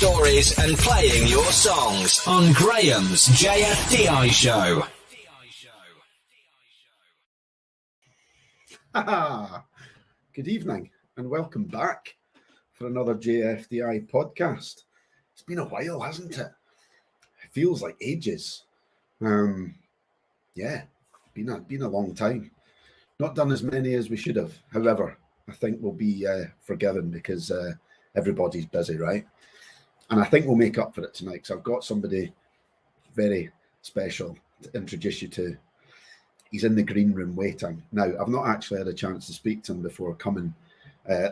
stories and playing your songs on Graham's JFDI Show. Good evening and welcome back for another JFDI podcast. It's been a while, hasn't it? It feels like ages. Been a long time. Not done as many as we should have. However, I think we'll be forgiven because everybody's busy, right? And I think we'll make up for it tonight because I've got somebody very special to introduce you to. He's in the green room waiting. Now, I've not actually had a chance to speak to him before coming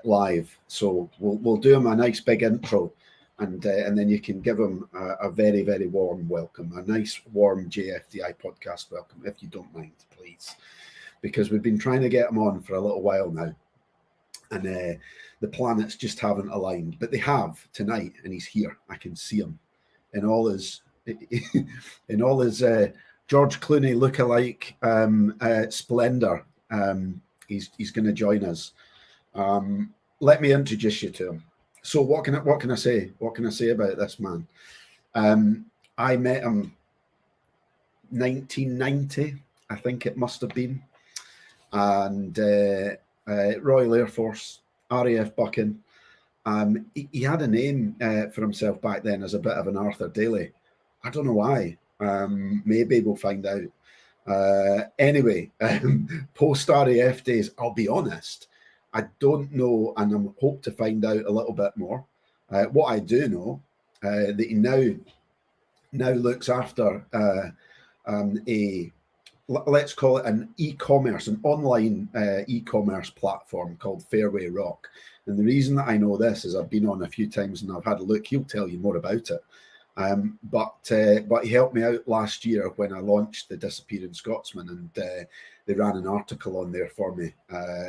live, so we'll do him a nice big intro, and then you can give him a very, very warm welcome, a nice warm JFDI podcast welcome, if you don't mind, please, because we've been trying to get him on for a little while now, and the planets just haven't aligned, but they have tonight, and he's here. I can see him in all his George Clooney lookalike splendor. He's going to join us. Let me introduce you to him. So what can I say? What can I say about this man? I met him 1990, I think it must have been, and Royal Air Force, RAF Buchan. He had a name for himself back then as a bit of an Arthur Daly. I don't know why. Maybe we'll find out. Anyway, post RAF days, I'll be honest, I don't know, and I hope to find out a little bit more. What I do know, that he now looks after let's call it an online e-commerce platform called Fairway Rock. And the reason that I know this is I've been on a few times and I've had a look. He'll tell you more about it. But he helped me out last year when I launched The Disappearing Scotsman, and they ran an article on there for me,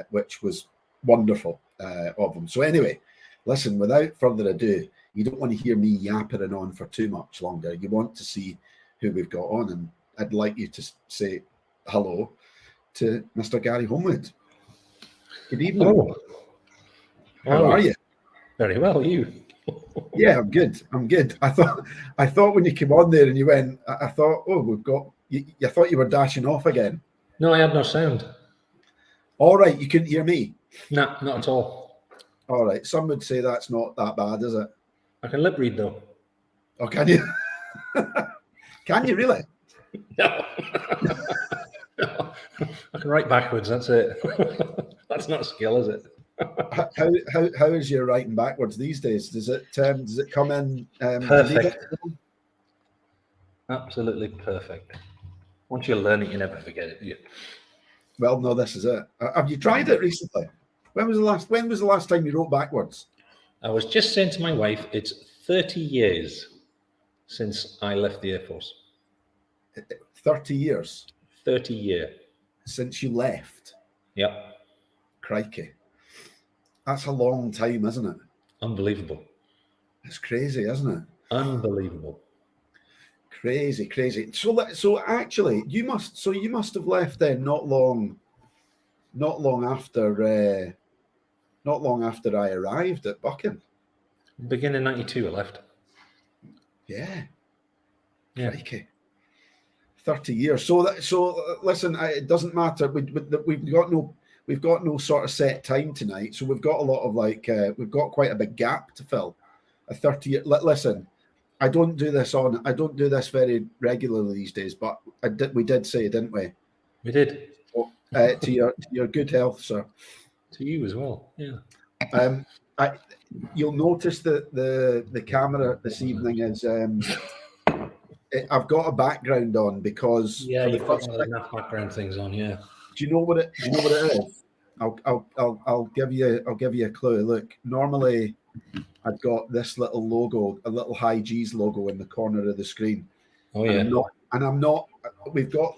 which was wonderful of him. So anyway, listen, without further ado, you don't want to hear me yapping on for too much longer. You want to see who we've got on, and I'd like you to say hello to Mr. Gary Homewood. Good evening. Hello. How are you? Very well, you? Yeah, I'm good. I thought when you came on there and you went, I thought, oh, we've got. I thought you were dashing off again. No, I had no sound. All right, you couldn't hear me. No, not at all. All right, some would say that's not that bad, is it? I can lip read though. Oh, can you? Can you really? No. No. I can write backwards. That's it. That's not a skill, is it? How is your writing backwards these days? Does it come in perfect? Absolutely perfect. Once you learn it, you never forget it, do you? Well, no, this is it. Have you tried it recently? When was the last time you wrote backwards? I was just saying to my wife, it's 30 years since I left the Air Force. 30 years? 30 years. Since you left? Yep. Crikey. That's a long time, isn't it? Unbelievable. It's crazy, isn't it? Unbelievable. Crazy. So actually, you must have left then not long after I arrived at Buchan. Beginning 92, I left. Yeah. Crikey. 30 years. So listen, it doesn't matter. We've got no sort of set time tonight, so we've got a lot of we've got quite a big gap to fill. A 30-year. Listen, I don't do this very regularly these days, but we did say, didn't we? We did. So, to your good health, sir. To you as well. Yeah. You'll notice that the camera this evening is. I've got a background on because you've got one of enough background things on. Yeah. Do you know what it is? I'll give you a clue. Look, normally I've got this little logo, a little High G's logo in the corner of the screen. Oh yeah. I'm not. We've got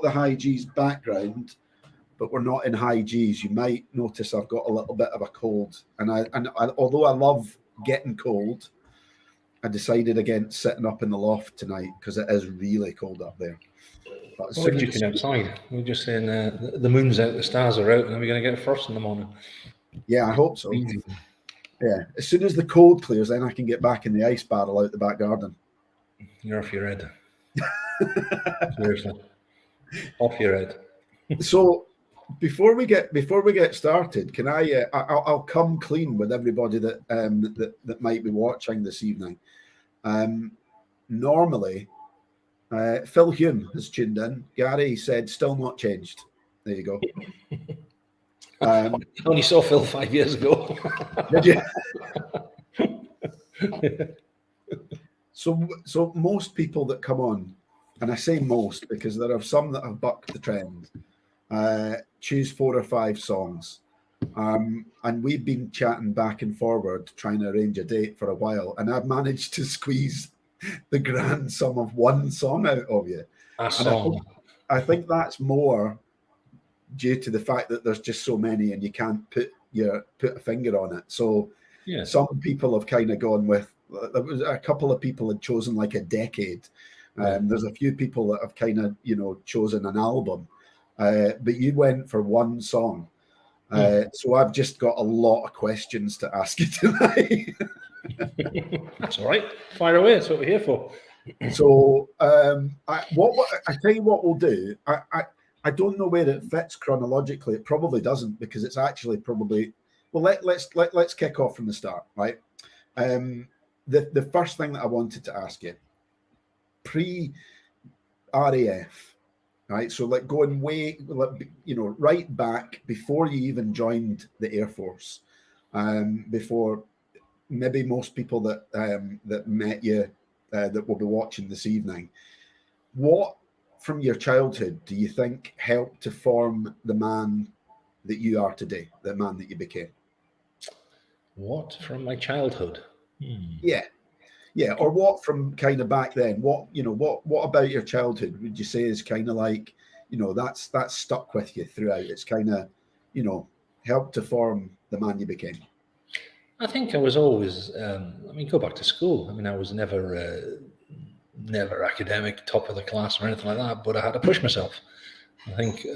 the High G's background, but we're not in High G's. You might notice I've got a little bit of a cold, and although I love getting cold, I decided against sitting up in the loft tonight because it is really cold up there. But we're just outside. We're just saying the moon's out, the stars are out, and then we're going to get a frost in the morning. Yeah, I hope so. Yeah, as soon as the cold clears, then I can get back in the ice barrel out the back garden. You're off your head. Seriously, off your head. So before we get started, can I'll come clean with everybody that might be watching this evening. Normally, Phil Hume has tuned in. Gary said, "Still not changed." There you go. I only saw Phil 5 years ago. Did you? So most people that come on, and I say most because there are some that have bucked the trend, choose 4 or 5 songs. And we've been chatting back and forward, trying to arrange a date for a while, and I've managed to squeeze the grand sum of 1 song out of you. A song. I think that's more due to the fact that there's just so many and you can't put a finger on it. So Yeah. some people have kind of gone with, there was a couple of people had chosen like a decade. There's a few people that have kind of, chosen an album. But you went for 1 song. So I've just got a lot of questions to ask you tonight. That's all right. Fire away. That's what we're here for. So I tell you what we'll do. I don't know where it fits chronologically. It probably doesn't, because it's actually probably, well, let's kick off from the start, right? The first thing that I wanted to ask you, pre-RAF, right? So like going way, right back before you even joined the Air Force, before maybe most people that met you that will be watching this evening, what from your childhood do you think helped to form the man that you are today, the man that you became? What from my childhood? Yeah, or what from kind of back then? What about your childhood would you say is kind of like, that's stuck with you throughout? It's kind of, helped to form the man you became. I think I was always, go back to school. I was never academic, top of the class or anything like that, but I had to push myself. I think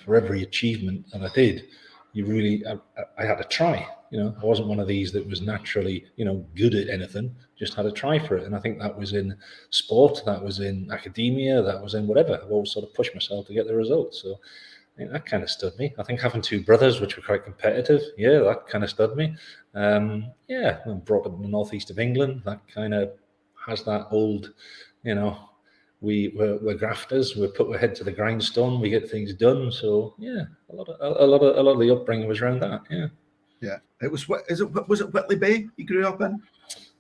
for every achievement that I did, I had to try. I wasn't one of these that was naturally, good at anything, just had to try for it. And I think that was in sport, that was in academia, that was in whatever. I've always sort of pushed myself to get the results. So I think that kind of stood me. I think having 2 brothers, which were quite competitive, that kind of stood me. I'm brought up in the northeast of England. That kind of has that old, we're grafters. We put our head to the grindstone. We get things done. So a lot of the upbringing was around that. Yeah. It was. Was it Whitley Bay you grew up in?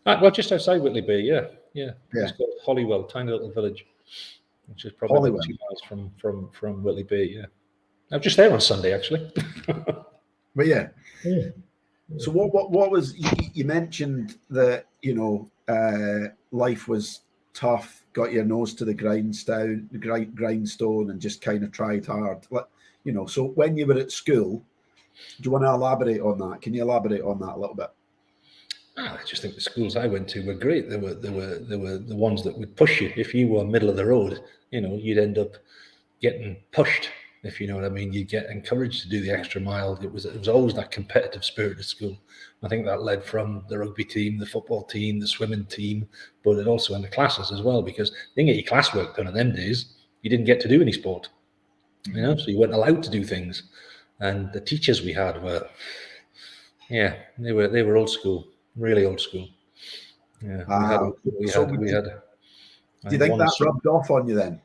Well, just outside Whitley Bay. Yeah. It's called Hollywell, tiny little village, which is probably about 2 miles from Whitley Bay. Yeah. I'm just there on Sunday, actually. Well, yeah. So what was you mentioned that life was tough, got your nose to the grindstone, and just kind of tried hard. So when you were at school, do you want to elaborate on that? Can you elaborate on that a little bit? I just think the schools I went to were great. They were the ones that would push you. If you were middle of the road, you'd end up getting pushed. If you know what I mean, you get encouraged to do the extra mile. It was always that competitive spirit at school. I think that led from the rugby team, the football team, the swimming team, but it also in the classes as well, because you didn't get your classwork done in them days. You didn't get to do any sport, so you weren't allowed to do things. And the teachers we had were, they were old school, really old school. Yeah, we had. Do you think that rubbed off on you then?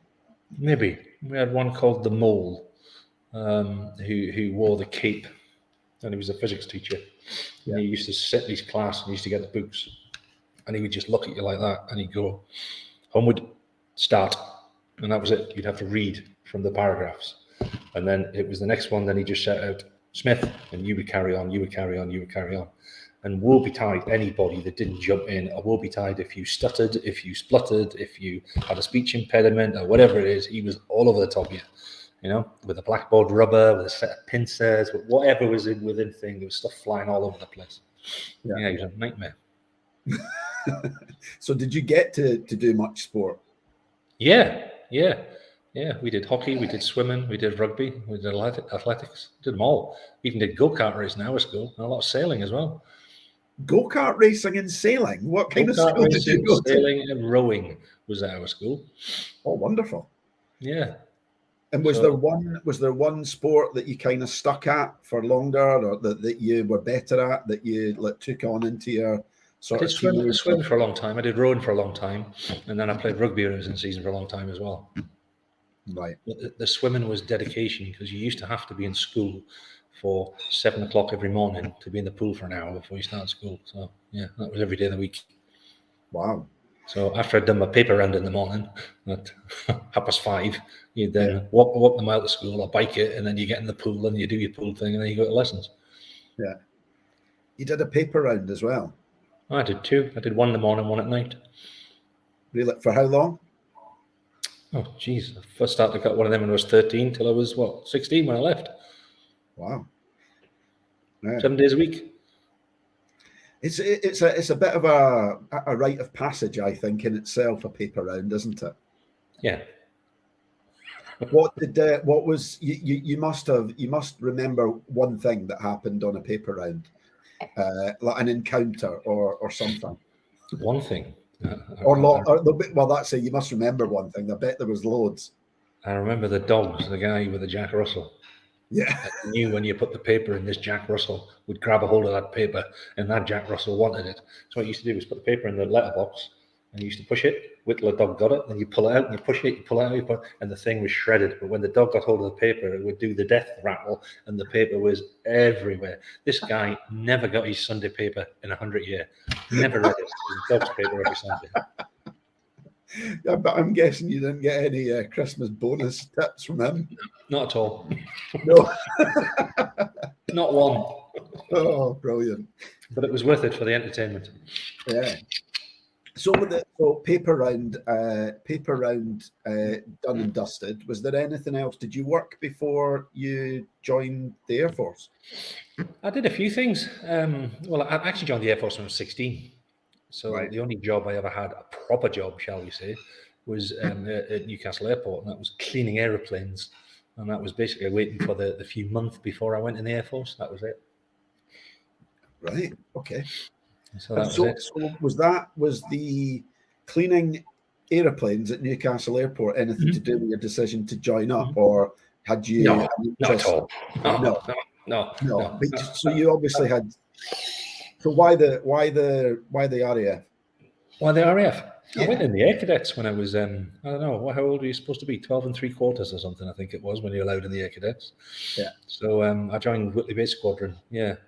Maybe we had one called the Mole, who wore the cape, and he was a physics teacher. And he used to sit in his class and he used to get the books, and he would just look at you like that, and he'd go, "Homewood, start," and that was it. You'd have to read from the paragraphs, and then it was the next one. Then he just shout out, "Smith," and you would carry on, you would carry on, you would carry on. And woe betide anybody that didn't jump in, or woe betide if you stuttered, if you spluttered, if you had a speech impediment, or whatever it is. He was all over the top of you, with a blackboard rubber, with a set of pincers, with whatever was within thing. There was stuff flying all over the place. Yeah, he was a nightmare. So did you get to do much sport? Yeah. We did hockey, we did swimming, we did rugby, we did athletics, did them all. We even did go-kart race in our school, and a lot of sailing as well. Go-kart racing and sailing. What kind of Go-kart school did you racing, go to? sailing, and rowing was at our school. Oh, wonderful. Yeah. And was there one sport that you kind of stuck at for longer, or that you were better at, that you took on into your I did teenage? swim for a long time. I did rowing for a long time, and then I played rugby when I was in season for a long time as well. Right. But the swimming was dedication, because you used to have to be in school for 7 o'clock every morning to be in the pool for an hour before you started school. So yeah, that was every day of the week. Wow. So after I'd done my paper round in the morning at 5:30, you'd then walk the mile to school or bike it, and then you get in the pool and you do your pool thing, and then you go to lessons. Yeah. You did a paper round as well. I did two. I did one in the morning, one at night. Really? For how long? Oh, geez. I first started to cut one of them when I was 13 till I was, 16 when I left. Wow. Yeah. 7 days a week. It's a bit of a rite of passage, I think, in itself, a paper round, isn't it? Yeah. What was you must remember one thing that happened on a paper round, like an encounter or something. One thing. Well, that's it. You must remember one thing. I bet there was loads. I remember the dogs, the guy with the Jack Russell. Yeah. I knew when you put the paper in, this Jack Russell would grab a hold of that paper, and that Jack Russell wanted it. So what you used to do was put the paper in the letterbox, and you used to push it. Wait till the dog got it, then you pull it out, and you push it, you pull it out, and the thing was shredded. But when the dog got hold of the paper, it would do the death rattle, and the paper was everywhere. This guy never got his Sunday paper in 100 years. Never read it. It was dog's paper every Sunday. Yeah, but I'm guessing you didn't get any Christmas bonus tips from him. Not at all. No. Not one. Oh, brilliant. But it was worth it for the entertainment. Yeah. So with the paper round done and dusted, was there anything else? Did you work before you joined the Air Force? I did a few things. Well, I actually joined the Air Force when I was 16. So Right. The only job I ever had, a proper job, shall we say, was at Newcastle Airport, and that was cleaning aeroplanes. And that was basically waiting for the few months before I went in the Air Force. That was it. Right. Okay. So that was it. So was the cleaning aeroplanes at Newcastle Airport anything to do with your decision to join up, or had you? No, not at all. No. But so you obviously had. So why the RAF? Why the RAF? Yeah. I went in the Air Cadets when I was, I don't know, how old were you supposed to be? 12 3/4 or something, I think it was, when you're allowed in the Air Cadets. Yeah. So I joined Whitley Base Squadron, when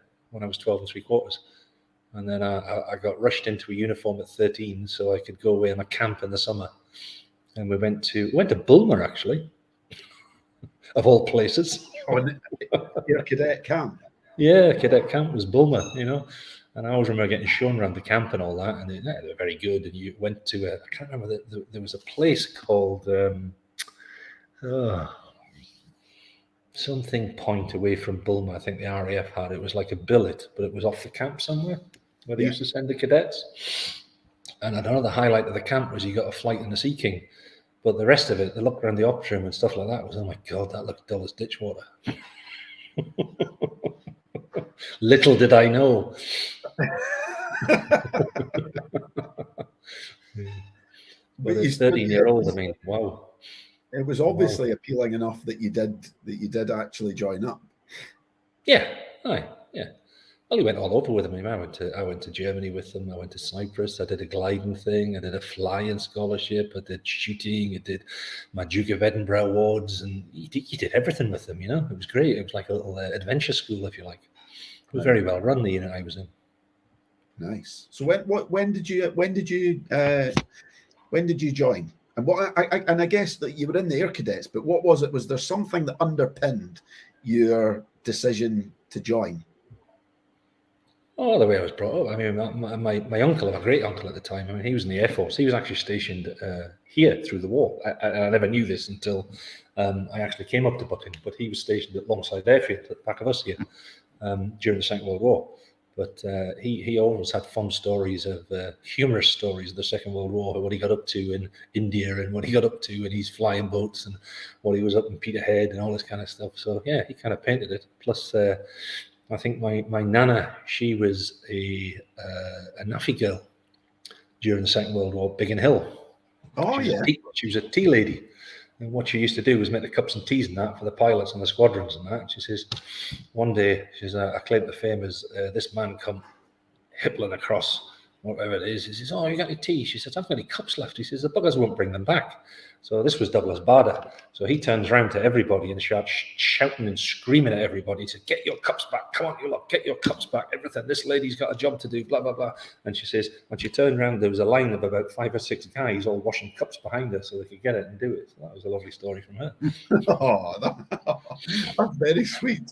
I was 12 3/4. And then I got rushed into a uniform at 13 so I could go away on a camp in the summer. And we went to Bulmer, actually, of all places. Your cadet camp. Yeah, cadet camp was Bulmer, And I always remember getting shown around the camp and all that, and they were very good. And you went to I can't remember, there was a place called something point away from Bulmer. I think the RAF had it. It was like a billet, but it was off the camp somewhere where they used to send the cadets. And I don't know, the highlight of the camp was you got a flight in the Sea King, but the rest of it, the look around the ops room and stuff like that was, oh my God, that looked dull as ditch water. Little did I know. But as 13-year-old, I mean, wow. It was obviously appealing enough that you did actually join up. Yeah. Well, he went all over with them. I went to Germany with them. I went to Cyprus. I did a gliding thing. I did a flying scholarship. I did shooting. I did my Duke of Edinburgh awards, and you did everything with them. It was great. It was like a little adventure school, if you like. It was very well run, the unit I was in. Nice. So when did you join? And I guess that you were in the Air Cadets, but what was it? Was there something that underpinned your decision to join? Oh, the way I was brought up. I mean, my uncle, my great uncle at the time, I mean, he was in the Air Force. He was actually stationed here through the war. I never knew this until I actually came up to Buckingham, but he was stationed at Longside Airfield at the back of us here during the Second World War. But he always had fun stories of humorous stories of the Second World War, what he got up to in India and what he got up to in his flying boats and what he was up in Peterhead and all this kind of stuff. So yeah, he kind of painted it. Plus, I think my nana, she was a naffy girl during the Second World War, Biggin Hill. Oh, yeah. She was a tea lady. And what she used to do was make the cups and teas and that for the pilots and the squadrons and that. And she says, one day, she says, I claim to fame as this man come hippling across, whatever it is. He says, oh, you got any tea? She says, I've got any cups left. He says, the buggers won't bring them back. So this was Douglas Bader. So he turns round to everybody and starts shouting and screaming at everybody. He says, get your cups back. Come on, you lot, get your cups back. Everything. This lady's got a job to do, blah, blah, blah. And she says, when she turned around, there was a line of about 5 or 6 guys all washing cups behind her so they could get it and do it. So that was a lovely story from her. That's very sweet.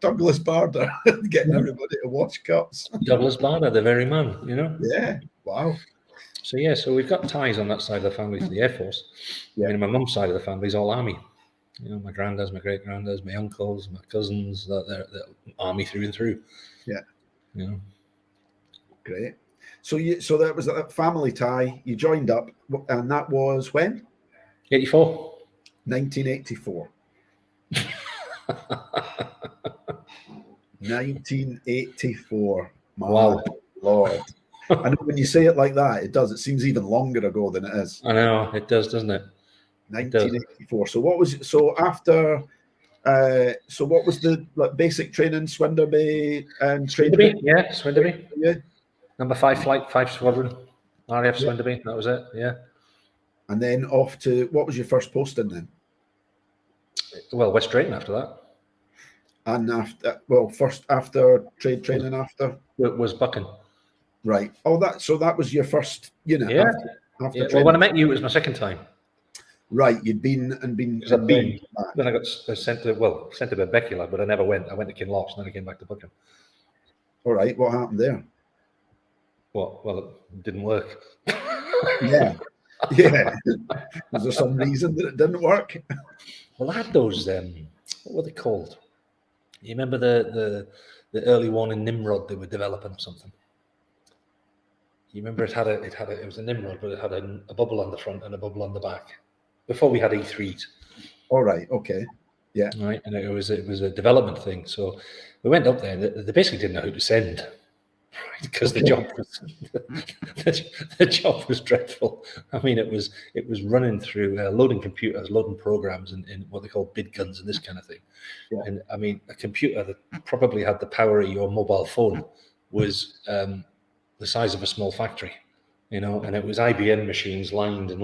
Douglas Bader getting everybody to wash cups. Douglas Bader, the very man, you know? Yeah, wow. So we've got ties on that side of the family to the Air Force. Yeah. I mean, my mum's side of the family is all Army. You know, my granddads, my great granddads, my uncles, my cousins, they're Army through and through. Yeah. You know. Great. So that was a family tie. You joined up, and that was when? 84. 1984. 1984. My Wow. Lord. I know when you say it like that, it does. It seems even longer ago than it is. I know, it does, doesn't it? 1984. So what was after? So what was the basic training? Swinderby and Swinderby, yeah, Swinderby. Yeah. Number 5 flight, 5 squadron, RAF Swinderby. That was it. Yeah. And then off to what was your first posting then? Well, West Drayton after that. And first after trade training after It was Buchan. Right. Oh, that was your first unit. Yeah. After Well, when I met you, it was my second time. Right, you'd been. Because I'd been. Then I got sent to Becula, but I never went. I went to Kinloss, and then I came back to Buchan. All right. What happened there? Well, it didn't work. Yeah. Yeah. Was there some reason that it didn't work? Well, I had those. What were they called? You remember the early one in Nimrod they were developing or something? You remember it was a Nimrod, but it had a bubble on the front and a bubble on the back. Before we had E3s. All right. Okay. Yeah. Right, and it was a development thing. So we went up there, and they basically didn't know who to send, right? Because the job was dreadful. I mean, it was running through loading computers, loading programs, in what they call bid guns and this kind of thing. Yeah. And I mean, a computer that probably had the power of your mobile phone was the size of a small factory. You know, and it was IBM machines lined, and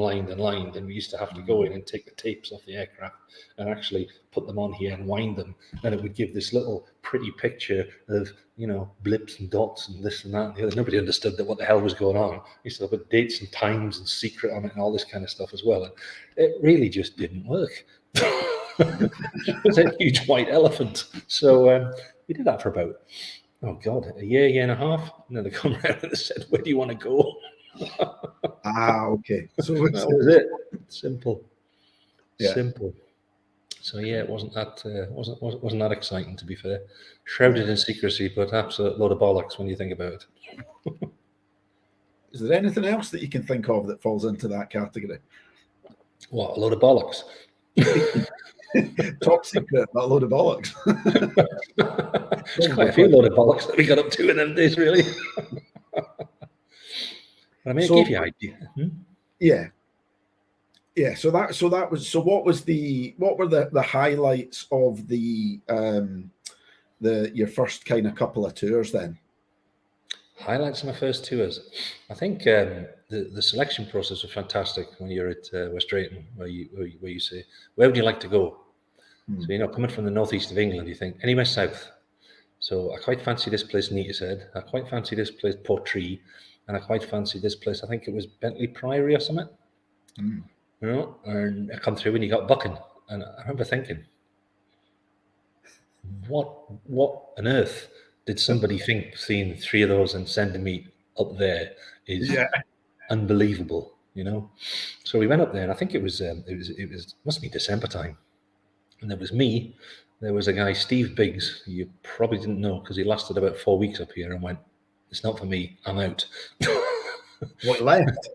we used to have to go in and take the tapes off the aircraft and actually put them on here and wind them, and it would give this little pretty picture of, you know, blips and dots and this and that and the other. Nobody understood what the hell was going on. We used to put dates and times and secret on it and all this kind of stuff as well, and it really just didn't work. It was a huge white elephant. So we did that for about, a year and a half, and then they come around and they said, "Where do you want to go?" Okay. So that was it. Simple. Yeah. Simple. So yeah, it wasn't that exciting, to be fair. Shrouded in secrecy, but absolute load of bollocks when you think about it. Is there anything else that you can think of that falls into that category? What, a load of bollocks? Top secret, that load of bollocks. There's quite a few load of bollocks that we got up to in them days, really. I mean, it gave you an idea. Yeah. Yeah. So what were the highlights of your first kind of couple of tours then? Highlights of my first tours. I think the selection process was fantastic when you're at West Drayton, where you say, where would you like to go? So, you know, coming from the northeast of England, you think anywhere south. So I quite fancy this place, Neatishead. I quite fancy this place, Portree. And I quite fancy this place. I think it was Bentley Priory or something. You know, and I come through and you got Buchan. And I remember thinking, what on earth did somebody think seeing 3 of those and sending me up there is unbelievable, you know? So we went up there, and I think it was must be December time. And there was me, there was a guy, Steve Biggs, who you probably didn't know because he lasted about 4 weeks up here and went, "It's not for me, I'm out." What, left?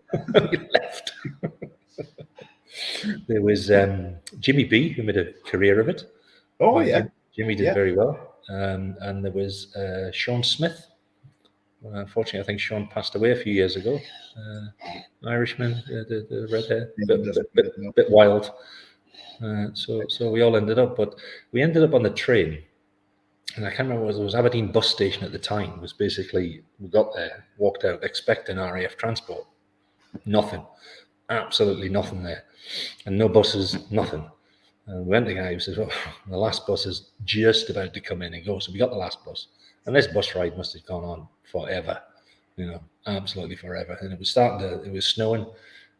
He left. There was Jimmy B, who made a career of it. Oh, yeah. Jimmy did very well. And there was Sean Smith. Unfortunately, I think Sean passed away a few years ago. Irishman, the red hair, bit wild. So we all ended up, but we ended up on the train. And I can't remember what it was Aberdeen bus station at the time. It was basically, we got there, walked out, expecting RAF transport. Nothing. Absolutely nothing there. And no buses, nothing. And we went to the guy who says, "Oh, the last bus is just about to come in and go." So we got the last bus. And this bus ride must have gone on forever, absolutely forever. And it was it was snowing.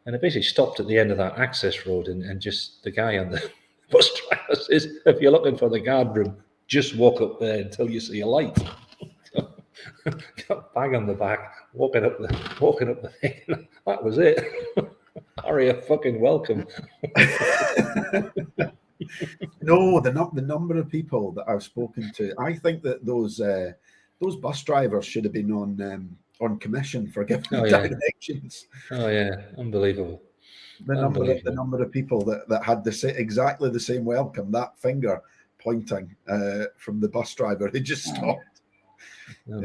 And it basically stopped at the end of that access road. And just the guy on the bus driver says, "If you're looking for the guard room, just walk up there until you see a light." Got bag on the back, walking up the thing. That was it. RAF fucking welcome. No, the number of people that I've spoken to, I think that those bus drivers should have been on commission for giving directions. Oh yeah, unbelievable. The number of people that had exactly the same welcome, that finger pointing from the bus driver who just stopped.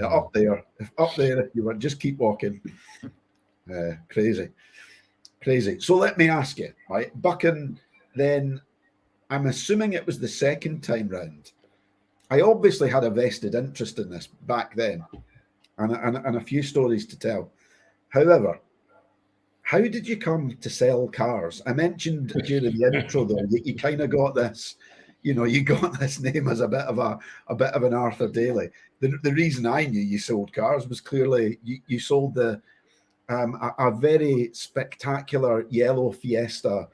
Up there, if you want, just keep walking. Crazy. So let me ask you, right? Buchan, then I'm assuming it was the second time round. I obviously had a vested interest in this back then, and a few stories to tell. However, how did you come to sell cars? I mentioned during the intro though, you kind of got this, you got this name as a bit of an Arthur Daly. The reason I knew you sold cars was clearly you sold a very spectacular yellow Fiesta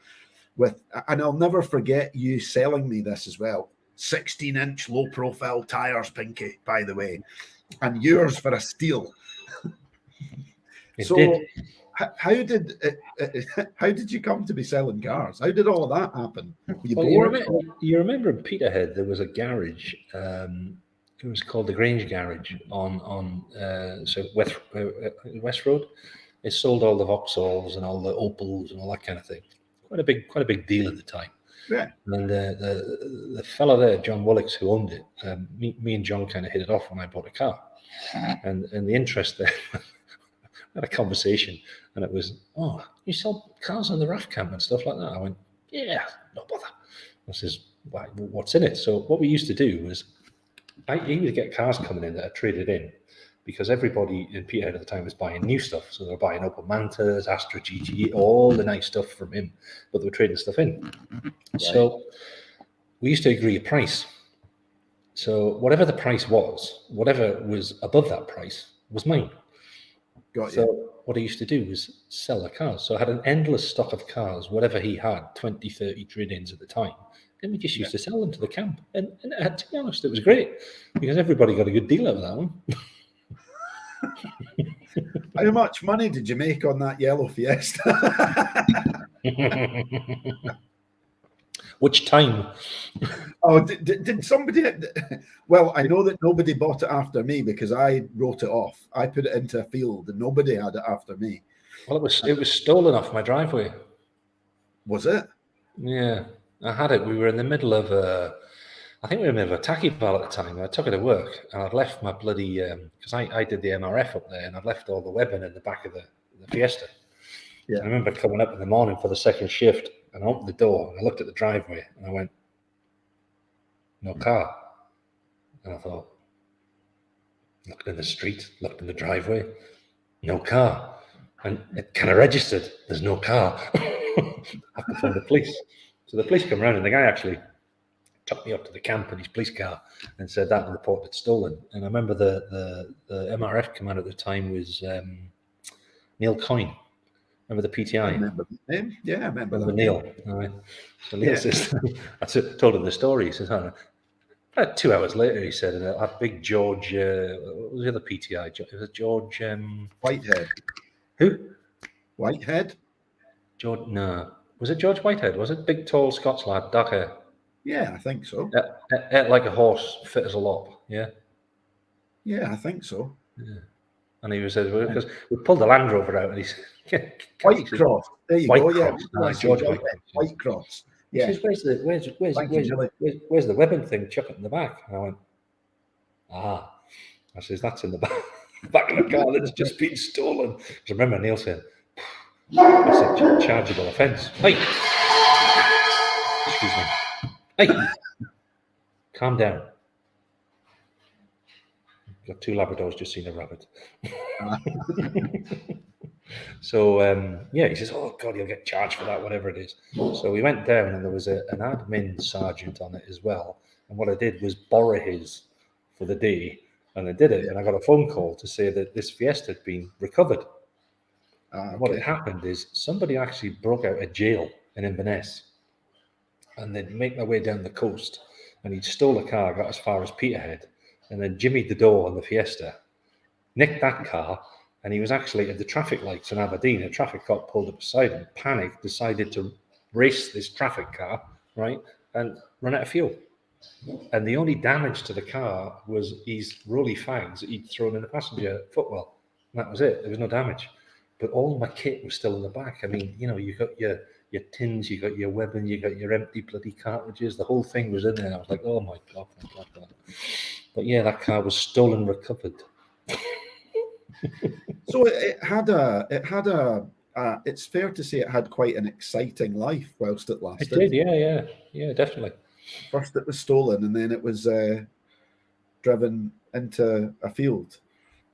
and I'll never forget you selling me this as well. 16-inch low profile tires, Pinky, by the way, and yours for a steal. How did you come to be selling cars? How did all of that happen? You remember in Peterhead there was a garage. It was called the Grange Garage on West Road. It sold all the Vauxhalls and all the Opels and all that kind of thing. Quite a big deal at the time. Yeah. And the fellow there, John Willix, who owned it, me and John kind of hit it off when I bought a car. And the interest there, I had a conversation, and it was, "Oh, you sell cars on the RAF camp and stuff like that?" I went, "Yeah, no bother." I says, "What's in it?" So what we used to do was, I used to get cars coming in that are traded in, because everybody in Peterhead at the time was buying new stuff. So they were buying Opel Mantas, Astra GT, all the nice stuff from him, but they were trading stuff in. Right. So we used to agree a price. So whatever the price was, whatever was above that price was mine. Got you. So what I used to do was sell the cars. So I had an endless stock of cars, whatever he had, 20, 30 trade-ins at the time. And we just used to sell them to the camp. And to be honest, it was great because everybody got a good deal out of that one. How much money did you make on that yellow Fiesta? Which time? Oh, did somebody? Well, I know that nobody bought it after me because I wrote it off. I put it into a field and nobody had it after me. Well, it was stolen off my driveway. Was it? Yeah, I had it. We were in the middle of I think we were in the middle of a tacky bar at the time. I took it to work and I'd left my bloody, because I did the MRF up there and I'd left all the webbing in the back of the Fiesta. Yeah. I remember coming up in the morning for the second shift and I opened the door and I looked at the driveway and I went, "No car." And I thought, looked in the street, looked in the driveway, no car. And it kind of registered, there's no car. I have to phone the police. So the police come around and the guy actually took me up to the camp in his police car and said that report had stolen. And I remember the MRF commander at the time was Neil Coyne. Remember the PTI? I remember the name. Yeah, I remember that. Neil. So Neil says, I told him the story. He says, about 2 hours later, he said, a big George, what was the other PTI? It was George... Whitehead. Who? Whitehead? George, no. Was it George Whitehead? Was it? Big, tall Scots lad, dark hair. Yeah, I think so. Ate like a horse, fit as a lop, yeah? Yeah, I think so. Yeah. And he was because we pulled the Land Rover out and he said, Whitecross. There you go. Yeah, George Whitecross. He Yeah. says, Thank you, Julie. where's the weapon thing? Chuck it in the back. And I went, ah. I says, that's in the back of the car that's just been stolen. Because I remember Neil saying, that's a chargeable offence. Hey! Excuse me. Hey! Calm down. Got 2 Labradors, just seen a rabbit. So, yeah, he says, oh, God, you'll get charged for that, whatever it is. So we went down and there was an admin sergeant on it as well. And what I did was borrow his for the day. And I did it. And I got a phone call to say that this Fiesta had been recovered. And what had happened is somebody actually broke out of jail in Inverness. And they'd make their way down the coast. And he'd stole a car, got as far as Peterhead. And then jimmied the door on the Fiesta, nicked that car, and he was actually at the traffic lights in Aberdeen. A traffic cop pulled up beside him, panicked, decided to race this traffic car, right, and run out of fuel. And the only damage to the car was his rolly fags that he'd thrown in the passenger footwell. And that was it. There was no damage. But all my kit was still in the back. I mean, you know, you got your tins, you got your weapon, you got your empty bloody cartridges. The whole thing was in there. I was like, oh my God, thank God. But yeah, that car was stolen, recovered. So it's fair to say it had quite an exciting life whilst it lasted. It did, yeah, definitely. First it was stolen, and then it was driven into a field.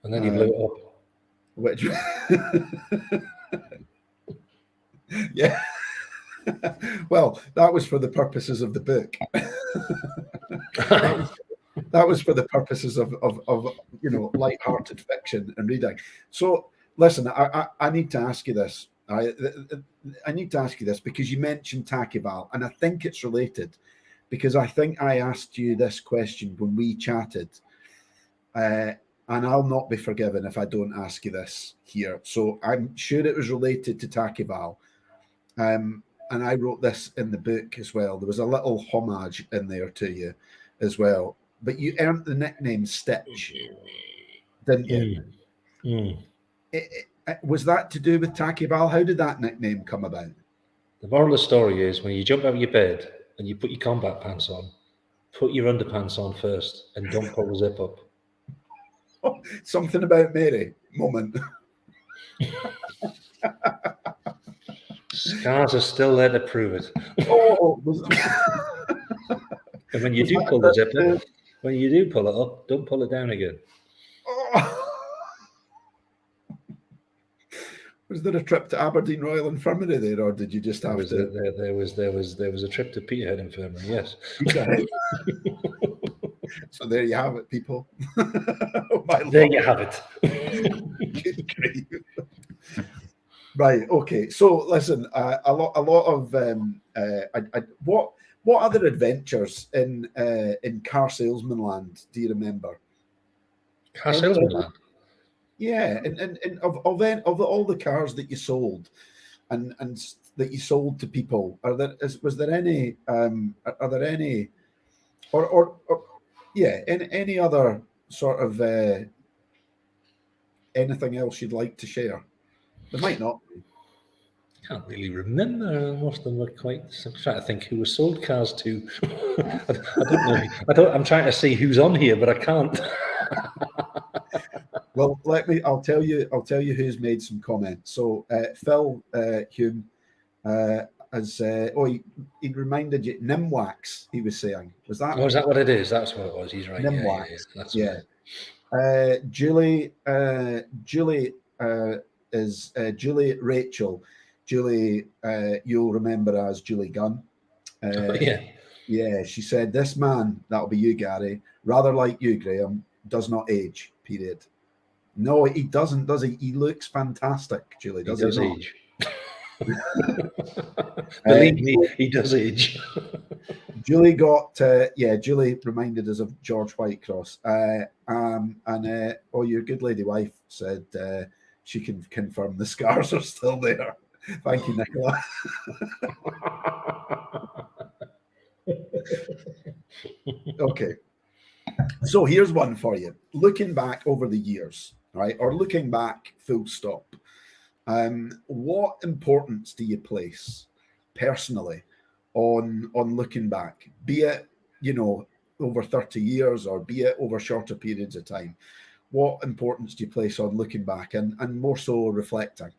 And then you blew it up. Which, yeah. Well, that was for the purposes of the book. That was for the purposes of light-hearted fiction and reading. So, listen, I need to ask you this. I need to ask you this because you mentioned Takival, and I think it's related because I think I asked you this question when we chatted, and I'll not be forgiven if I don't ask you this here. So I'm sure it was related to Takival. And I wrote this in the book as well. There was a little homage in there to you as well. But you earned the nickname Stitch, didn't you? Was that to do with Takival? How did that nickname come about? The moral of the story is when you jump out of your bed and you put your combat pants on, put your underpants on first and don't pull the zip up. Oh, something about Mary moment. Scars are still there to prove it. Oh, and when you do pull the zip up, when you do pull it up, don't pull it down again. Oh. Was there a trip to Aberdeen Royal Infirmary there, or did you just have to? There was a trip to Peterhead Infirmary. Yes. So there you have it, people. There you have it. Good grief. Right. Okay. So listen, a lot of what other adventures in car salesman land do you remember? Car salesman land. Yeah, and of all the cars that you sold, and that you sold to people, are there any any other sort of anything else you'd like to share? There might not be. I can't really remember. Most of them were quite. I'm trying to think who was sold cars to. I don't know. I'm trying to see who's on here, but I can't. Well, I'll tell you who's made some comments. So Phil Hume he reminded you Nimwax. He was saying, was that? Oh, is that what it is? That's what it was. He's right. Nimwax. Yeah. That's Julie is Julie Rachel. Julie, you'll remember as Julie Gunn. Yeah, she said, this man, that'll be you, Gary, rather like you, Graham, does not age, period. No, he doesn't, does he? He looks fantastic, Julie. He does age. Believe me, he does age. Julie Julie reminded us of George Whitecross. Your good lady wife said she can confirm the scars are still there. Thank you, Nicola. Okay. So here's one for you. Looking back over the years, right, or looking back full stop, what importance do you place personally on looking back, be it, you know, over 30 years or be it over shorter periods of time? What importance do you place on looking back and more so reflecting?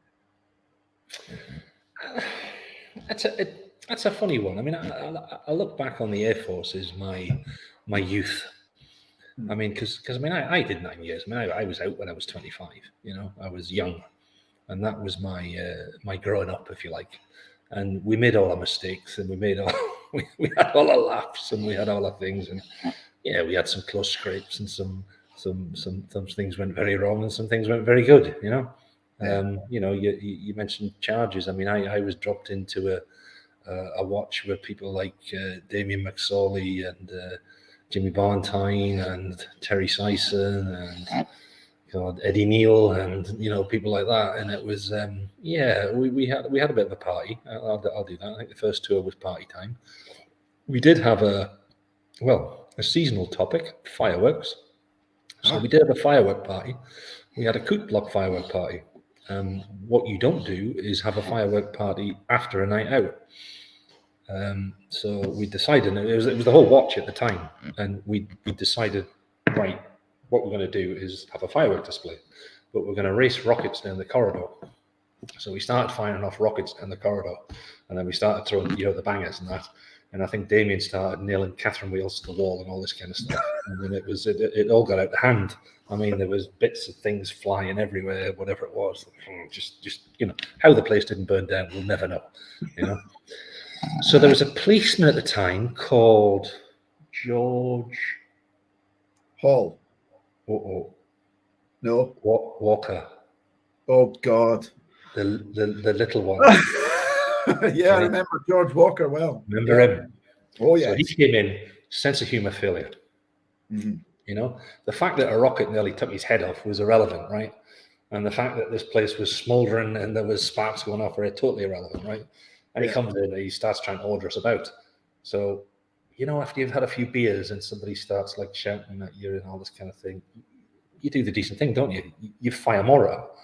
That's a funny one. I mean, I look back on the Air Force as my youth. I mean, because I mean, I did 9 years. I mean, I was out when I was 25. You know, I was young, and that was my growing up, if you like. And we made all our mistakes, and we had all our laughs, and we had all our things, and yeah, we had some close scrapes, and some things went very wrong, and some things went very good. You know, you know, you mentioned charges. I mean, I was dropped into a watch with people like Damien McSorley and Jimmy Valentine and Terry Sison and Eddie Neal and, you know, people like that. And it was we had a bit of a party. I'll do that. I think the first tour was party time. We did have a seasonal topic, fireworks. So we did have a firework party. We had a coot block firework party. What you don't do is have a firework party after a night out. So we decided, it was the whole watch at the time, and we decided, right, what we're going to do is have a firework display, but we're going to race rockets down the corridor. So we started firing off rockets down the corridor, and then we started throwing, you know, the bangers and that. And I think Damien started nailing Catherine wheels to the wall and all this kind of stuff. And then it all got out of hand. I mean, there was bits of things flying everywhere, whatever it was. Just you know, how the place didn't burn down, we'll never know, you know. So there was a policeman at the time called George Hall. No. Walker. Oh God. The little one. Yeah, I remember George Walker well. Remember him? Oh yeah. So he came in, sense of humour failure. Mm-hmm. You know, the fact that a rocket nearly took his head off was irrelevant, right? And the fact that this place was smouldering and there was sparks going off were totally irrelevant, right? And he comes in and he starts trying to order us about. So, you know, after you've had a few beers and somebody starts like shouting at you and all this kind of thing, you do the decent thing, don't you? You fire more up.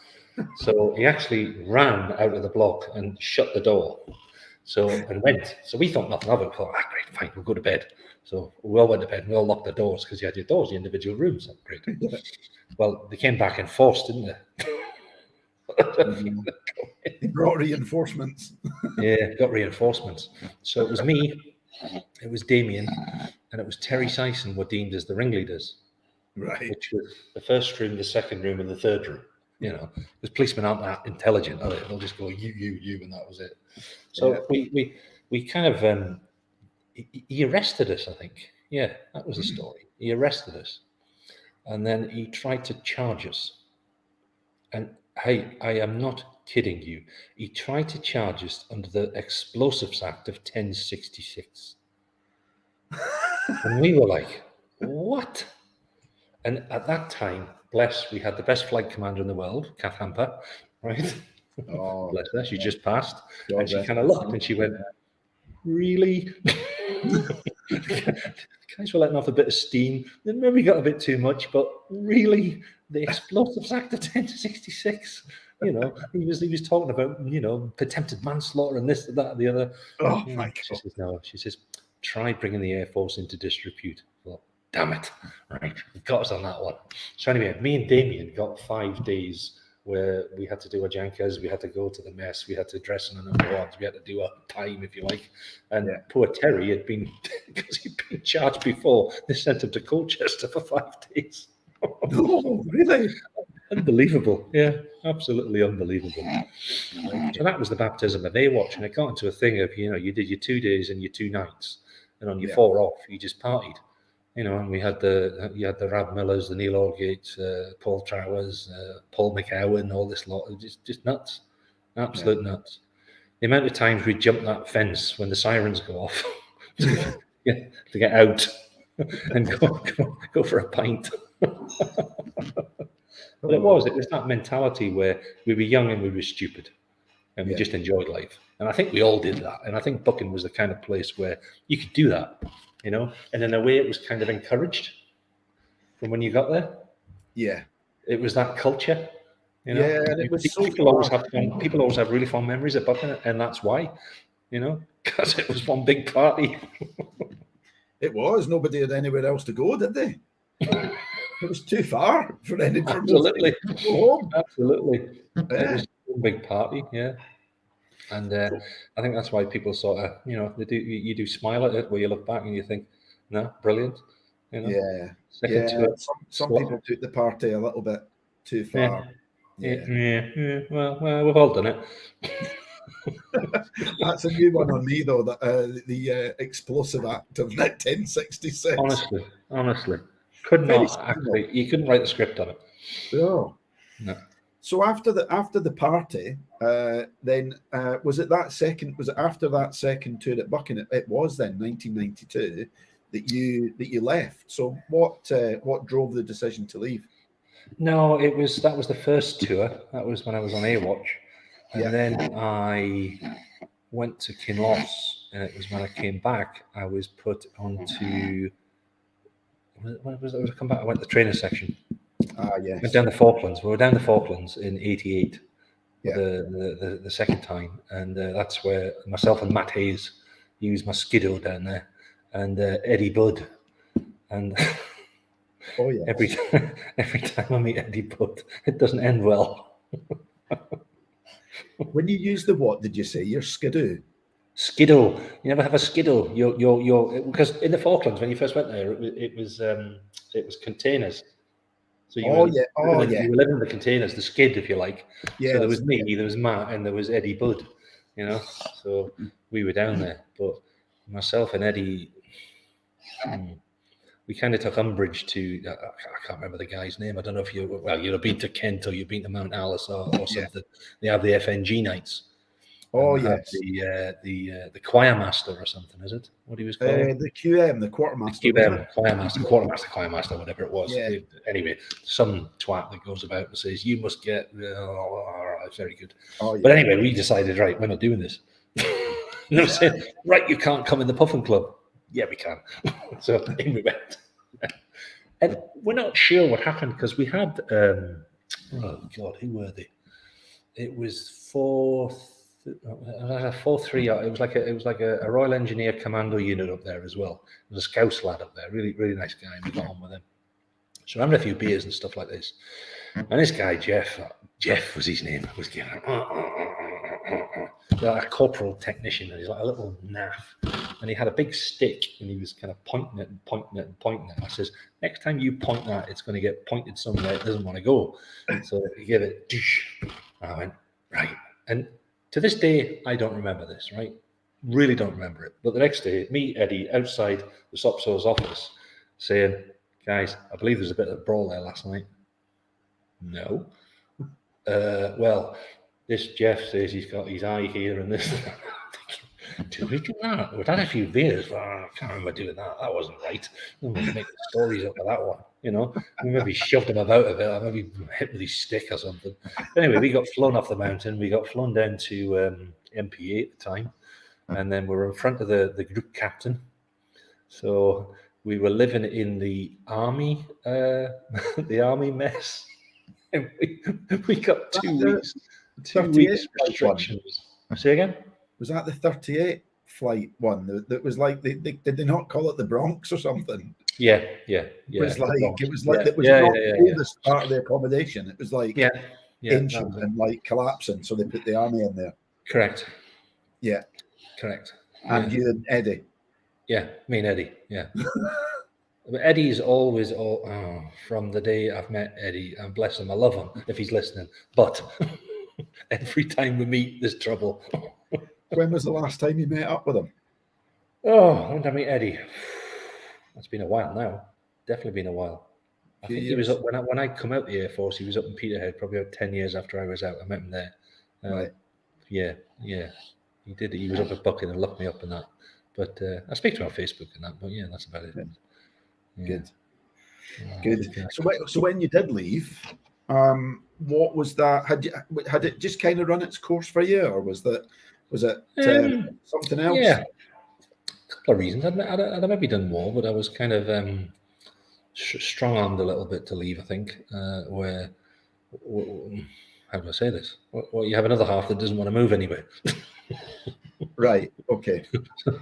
So he actually ran out of the block and shut the door. And went. So we thought nothing of it. We thought, great, fine, we'll go to bed. So we all went to bed and we all locked the doors because you had your doors, the individual rooms. Great. Well, they came back in force, didn't they? He brought reinforcements. Yeah, got reinforcements. So it was me, it was Damien, and it was Terry Sison were deemed as the ringleaders. Right. Which was the first room, the second room, and the third room. You know, because policemen aren't that intelligent, are they? They'll just go you, and that was it. So we kind of he arrested us, I think. Yeah, that was the story. He arrested us, and then he tried to charge us. And hey, I am not kidding you. He tried to charge us under the Explosives Act of 1066. And we were like, what? And at that time, bless, we had the best flight commander in the world, Kath Hamper, right? Oh, bless her, she just passed. And she kind of looked and she went, really? Guys were letting off a bit of steam. Then maybe got a bit too much, but really? The Explosives Act of 1066? You know, he was talking about, you know, attempted manslaughter and this, that, and the other. Oh, my God. She says, no, she says, try bringing the Air Force into disrepute. Well, damn it. Right. He got us on that one. So anyway, me and Damien got 5 days where we had to do our jankers, we had to go to the mess, we had to dress in a number ones, we had to do a time, if you like. And poor Terry had been, because he'd been charged before, they sent him to Colchester for 5 days. Oh, really? Unbelievable. Yeah, absolutely unbelievable. So that was the baptism of Baywatch, and it got into a thing of, you know, you did your 2 days and your 2 nights, and on your 4 off, you just partied. You know, and you had the Rab Millers, the Neil Aldgates, Paul Trowers, Paul McCowan, all this lot. Just nuts, absolute nuts. The amount of times we jumped that fence when the sirens go off to get out and go for a pint. But it was that mentality where we were young and we were stupid, and we just enjoyed life. And I think we all did that. And I think Buchan was the kind of place where you could do that. You know, and in a way it was kind of encouraged from when you got there. Yeah. It was that culture. You know? Yeah, and it was people always have really fond memories of Buchan, and that's why. because it was one big party. It was. Nobody had anywhere else to go, did they? It was too far for anyone. Absolutely. To go home. Absolutely. Yeah. It was one big party, yeah. And I think that's why people sort of, you do smile at it where you look back and you think, no, brilliant. Yeah. Second to it. Some people took the party a little bit too far. Yeah. Well, we've all done it. That's a new one on me, though. The explosive act of 1066. Honestly, could Very not simple. actually. You couldn't write the script on it. No. No. So after the party, then was it after that second tour at Buckingham? It was then 1992 that you left. So what drove the decision to leave? No, that was the first tour. That was when I was on AWatch, and Yeah. then I went to Kinloss, and it was when I came back. I was put onto. When was I come back? I went to the trainer section. Yes. Went down the Falklands. We were down the Falklands in '88, Yeah. the second time, and that's where myself and Matt Hayes used my skidoo down there, and Eddie Budd, and Oh yeah. every time I meet Eddie Budd, it doesn't end well. When you use the what did you say? Your skidoo. Skidoo. You never have a skidoo. You're because in the Falklands when you first went there, it was containers. So you were living in the containers, the skid, if you like. Yes. So there was me, there was Matt, and there was Eddie Budd. So we were down there, but myself and Eddie, we kind of took umbrage to. I can't remember the guy's name. I don't know if you'd have been to Kent or you've been to Mount Alice or something. Yeah. They have the FNG nights. Oh yes, the choir master or something, is it? What he was called? The QM, the quartermaster. Quartermaster, whatever it was. Yeah. Anyway, some twat that goes about and says you must get. Very good. Oh, yeah. But anyway, we decided, right, we're not doing this. They said, right, you can't come in the Puffin Club. Yeah, we can. So in we went, and we're not sure what happened because we had. Oh God, who were they? It was 4-3. It was like a Royal Engineer Commando unit up there as well. There was a Scouse lad up there, really really nice guy. We got on with him. So having a few beers and stuff like this. And this guy Jeff was his name. Was giving like a corporal technician, and he's like a little naff. And he had a big stick, and he was kind of pointing it. I says, next time you point that, it's going to get pointed somewhere it doesn't want to go. So he gave it. And I went right, and to this day, I don't remember this, right? Really don't remember it. But the next day, me, Eddie, outside the SOPSO's office, saying, guys, I believe there's a bit of a brawl there last night. No. Well, this Jeff says he's got his eye here and this. Did we do that? We've had a few beers. But I can't remember doing that. That wasn't right. We must make stories up of that one. We maybe shoved him about a bit. Or maybe hit with his stick or something. Anyway, we got flown off the mountain. We got flown down to MPA at the time. And then we were in front of the group captain. So we were living in the army, mess. And we got 2 weeks. 2 weeks restrictions. Say again? Was that the 38 flight one? That was like did they not call it the Bronx or something? Yeah. It was like not the oldest part of the accommodation. It was like ancient and like collapsing. So they put the army in there. Correct. Yeah. Correct. And you and Eddie. Yeah, me and Eddie. Yeah. But Eddie's always from the day I've met Eddie, and bless him, I love him if he's listening. But every time we meet, there's trouble. When was the last time you met up with him? Oh, when did I meet Eddie? It's been a while now. Definitely been a while. I think he was up when I come out the Air Force. He was up in Peterhead, probably about 10 years after I was out. I met him there. Right. Yeah. He did. He was up at Bucking and looked me up and that. But I speak to him on Facebook and that. But yeah, that's about it. Yeah. Good. So when you did leave, what was that? Had it just kind of run its course for you, or was it something else? Yeah, a couple of reasons. I'd maybe done more, but I was kind of strong-armed a little bit to leave. I think where how do I say this? Well, you have another half that doesn't want to move anywhere. Right. Okay.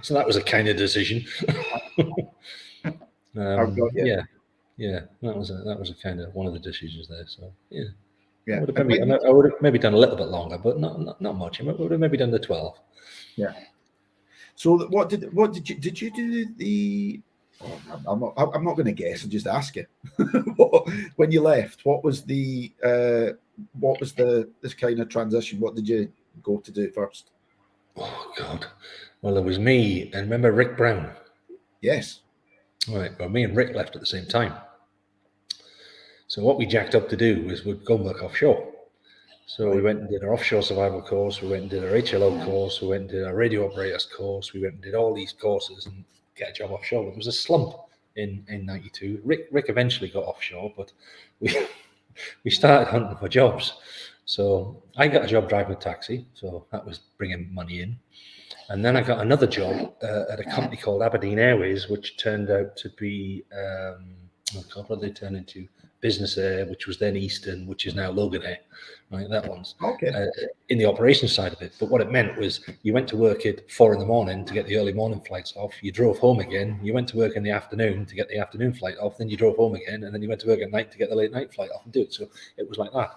So that was a kind of decision. I've got you. Yeah, that was a kind of one of the decisions there. So yeah, I Yeah. would have And maybe when you, I would have maybe done a little bit longer, but not much. I would have maybe done the 12. yeah. So what did you do the? Oh, I'm not going to guess and just ask you. When you left, what was this kind of transition? What did you go to do first? Oh God. Well, it was me and remember Rick Brown. Yes. Right. Well, me and Rick left at the same time. So what we jacked up to do was we'd go and work offshore. So we went and did our offshore survival course. We went and did our HLO course. We went and did our radio operators course. We went and did all these courses and get a job offshore. It was a slump in '92. Rick eventually got offshore, but we started hunting for jobs. So I got a job driving a taxi. So that was bringing money in. And then I got another job at a company called Aberdeen Airways, which turned out to be, oh God, what did they turn into? Business Air, which was then Eastern, which is now Logan Air, right? That one's Okay. in the operations side of it. But what it meant was you went to work at 4 a.m. to get the early morning flights off. You drove home again. You went to work in the afternoon to get the afternoon flight off. Then you drove home again, and then you went to work at night to get the late night flight off and do it. So it was like that.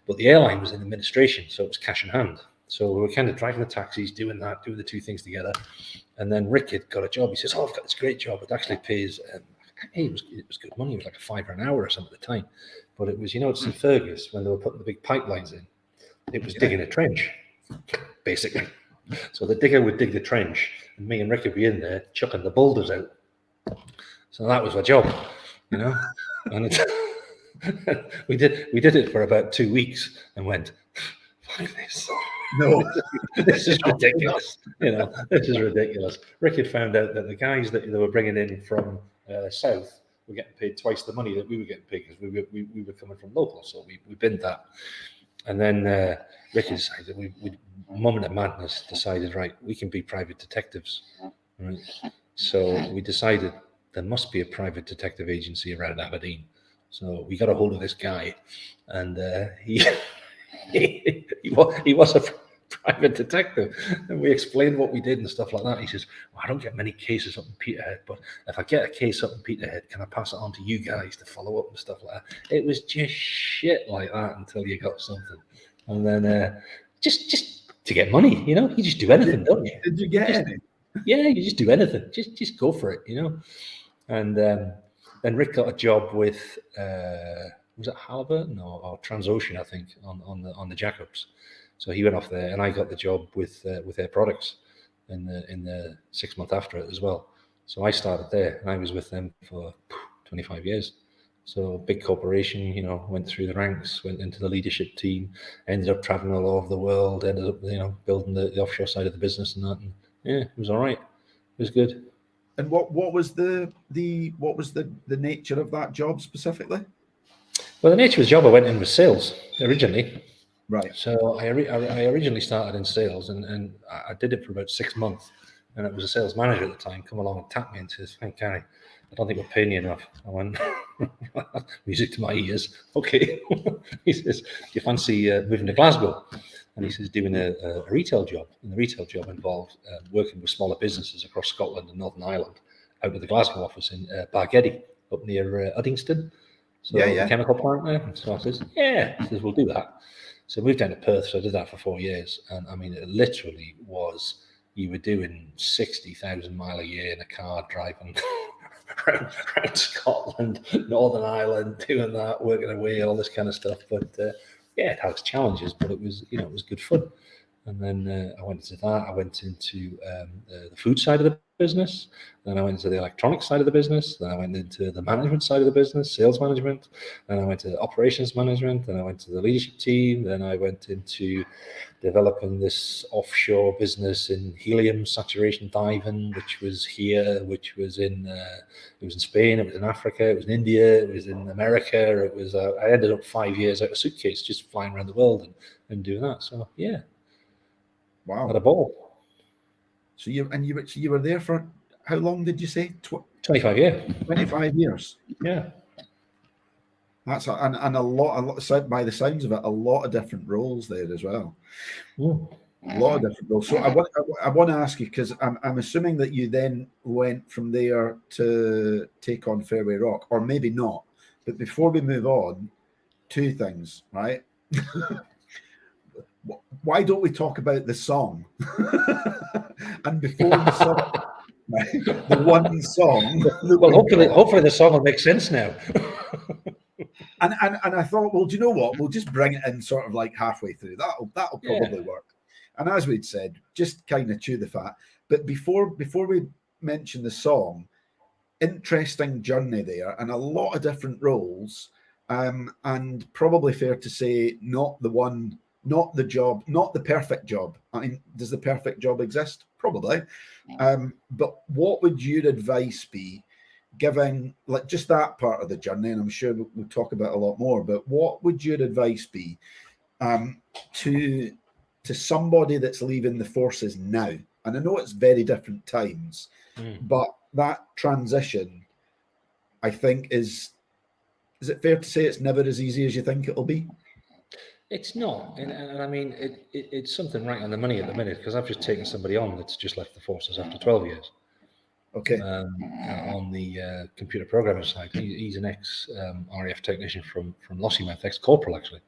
But the airline was in administration, so it was cash in hand. So we were kind of driving the taxis, doing the two things together. And then Rick had got a job. He says, "Oh, I've got this great job. It actually pays." Hey, it was good money. It was like $5 an hour or something at the time. But it was, it's in Fergus when they were putting the big pipelines in. It was digging a trench, basically. So the digger would dig the trench, and me and Rick would be in there chucking the boulders out. So that was our job, And we did it for about 2 weeks and went, "Fuck this." No. This is ridiculous. This is ridiculous. Rick had found out that the guys that they were bringing in from south were getting paid twice the money that we were getting paid because we were coming from local. So we binned that. And then Rick decided, we moment of madness, decided, right, we can be private detectives. Right? So we decided there must be a private detective agency around Aberdeen. So we got a hold of this guy, and he was a private detective, and we explained what we did and stuff like that. He says, "Well, I don't get many cases up in Peterhead, but if I get a case up in Peterhead, can I pass it on to you guys to follow up and stuff like that?" It was just shit like that until you got something, and then just to get money, you just do anything, don't you? Did you get any? Yeah, you just do anything. Just go for it, And then Rick got a job with was it Halliburton or Transocean, I think, on the jackups. So he went off there, and I got the job with Air Products in the 6 months after it as well. So I started there, and I was with them for 25 years. So big corporation, went through the ranks, went into the leadership team, ended up traveling all over the world, ended up building the offshore side of the business and that. And yeah, it was all right. It was good. And what was the nature of that job specifically? Well, the nature of the job, I went in with sales originally. Right. So I originally started in sales, and I did it for about 6 months. And it was a sales manager at the time come along and tapped me and says, "Hey, Gary, I don't think we're paying you enough." I went, music to my ears. Okay. He says, "Do you fancy moving to Glasgow?" And he says, doing a retail job. And the retail job involved working with smaller businesses across Scotland and Northern Ireland out of the Glasgow office in Bargeddy, up near Uddingston. So the chemical plant there. So I says, "Yeah." He says, "We'll do that." So I moved down to Perth. So I did that for 4 years. And I mean, it literally was, you were doing 60,000 mile a year in a car driving around Scotland, Northern Ireland, doing that, working away, all this kind of stuff. But yeah, it had its challenges, but it was, it was good fun. And then I went into that. I went into the food side of the business. Then I went into the electronics side of the business. Then I went into the management side of the business, sales management. Then I went to operations management. Then I went to the leadership team. Then I went into developing this offshore business in helium saturation diving, which was here, which was in it was in Spain, it was in Africa, it was in India, it was in America. It was I ended up 5 years out of a suitcase, just flying around the world and doing that. So yeah. Wow. Had a ball. So you were there for how long did you say? 25 years. 25 years. Yeah. That's and a lot by the sounds of it, a lot of different roles there as well. Mm. A lot of different roles. So I want to ask you, because I'm assuming that you then went from there to take on Fairway Rock, or maybe not. But before we move on, two things, right? Why don't we talk about the song? And before the song, right, the one song. Well, hopefully the song will make sense now. And I thought, well, do you know what? We'll just bring it in sort of like halfway through. That'll probably work. And as we'd said, just kind of chew the fat. But before we mention the song, interesting journey there, and a lot of different roles, and probably fair to say, not the job, not the perfect job. I mean, does the perfect job exist? Probably. But what would your advice be, giving like just that part of the journey? And I'm sure we'll talk about a lot more. But what would your advice be to somebody that's leaving the forces now? And I know it's very different times, but that transition, I think, is it fair to say it's never as easy as you think it'll be? It's not, and I mean, it's something right on the money at the minute, because I've just taken somebody on that's just left the forces after 12 years. Okay. On the computer programming side, he's an ex RAF technician from Lossiemouth, ex-corporal actually,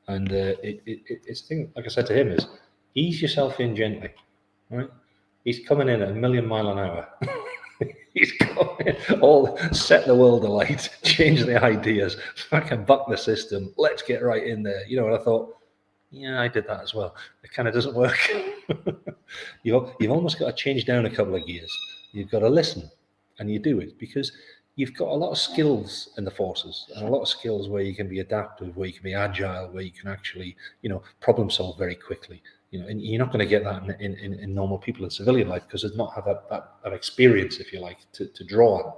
and it's the thing, like I said to him, is ease yourself in gently, right? He's coming in at a million mile an hour. He's coming, all set the world alight, change the ideas, fucking buck the system. Let's get right in there, you know. And I thought, yeah, I did that as well. It kind of doesn't work. You've almost got to change down a couple of gears. You've got to listen, and you do it because you've got a lot of skills in the forces, and a lot of skills where you can be adaptive, where you can be agile, where you can actually, you know, problem solve very quickly. You know, and you're not going to get that in normal people in civilian life, because they not have that experience, if you like, to draw on.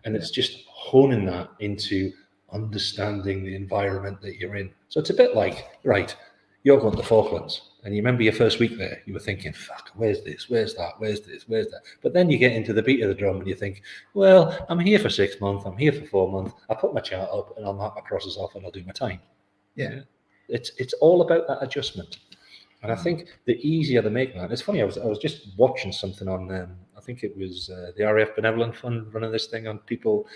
And it's just honing that into understanding the environment that you're in. So it's a bit like, right, you're going to the Falklands, and you remember your first week there, you were thinking, fuck, where's this, where's that, where's this, where's that? But then you get into the beat of the drum and you think, well, I'm here for 6 months, I'm here for 4 months, I'll put my chart up and I'll mark my crosses off and I'll do my time. Yeah. It's all about that adjustment. And I think the easier they make that, it's funny, I was just watching something on, I think it was the RAF Benevolent Fund running this thing on people,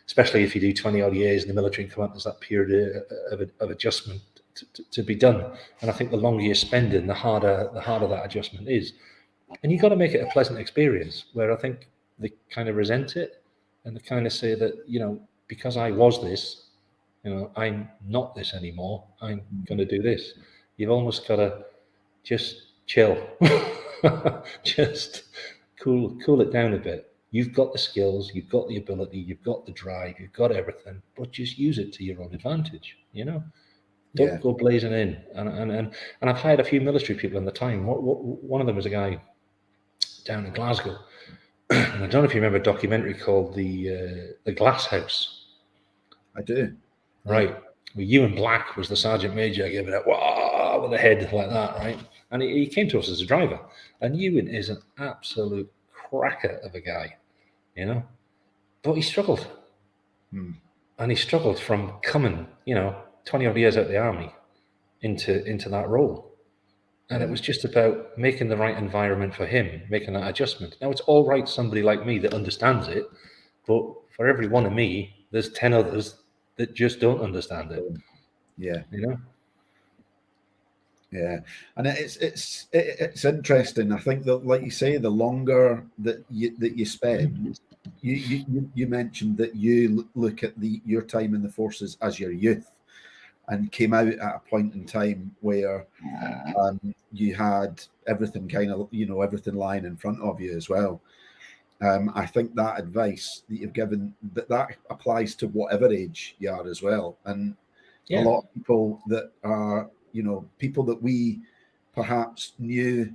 especially if you do 20 odd years in the military and come up, there's that period of adjustment to be done. And I think the longer you're spending, the harder that adjustment is. And you've got to make it a pleasant experience, where I think they kind of resent it, and they kind of say that, you know, because I was this, you know, I'm not this anymore, I'm going to do this. You've almost got to just chill, just cool it down a bit. You've got the skills, you've got the ability, you've got the drive, you've got everything, but just use it to your own advantage, you know? Don't go blazing in. And I've hired a few military people in the time. One of them was a guy down in Glasgow. And I don't know if you remember a documentary called The Glass House. I do. Right. Well, Ewan Black was the sergeant major, giving it wah with a head like that, right? And he came to us as a driver. And Ewan is an absolute cracker of a guy, you know? But he struggled. And he struggled from coming, you know, 20 odd years out of the army into that role. And it was just about making the right environment for him, making that adjustment. Now, it's all right, somebody like me that understands it, but for every one of me, there's 10 others that just don't understand it. Yeah. You know? Yeah. And it's interesting. I think that, like you say, the longer that you spend, you mentioned that you look at your time in the forces as your youth, and came out at a point in time where you had everything kind of, you know, everything lying in front of you as well. I think that advice that you've given, that applies to whatever age you are as well. And a lot of people that are, you know, people that we perhaps knew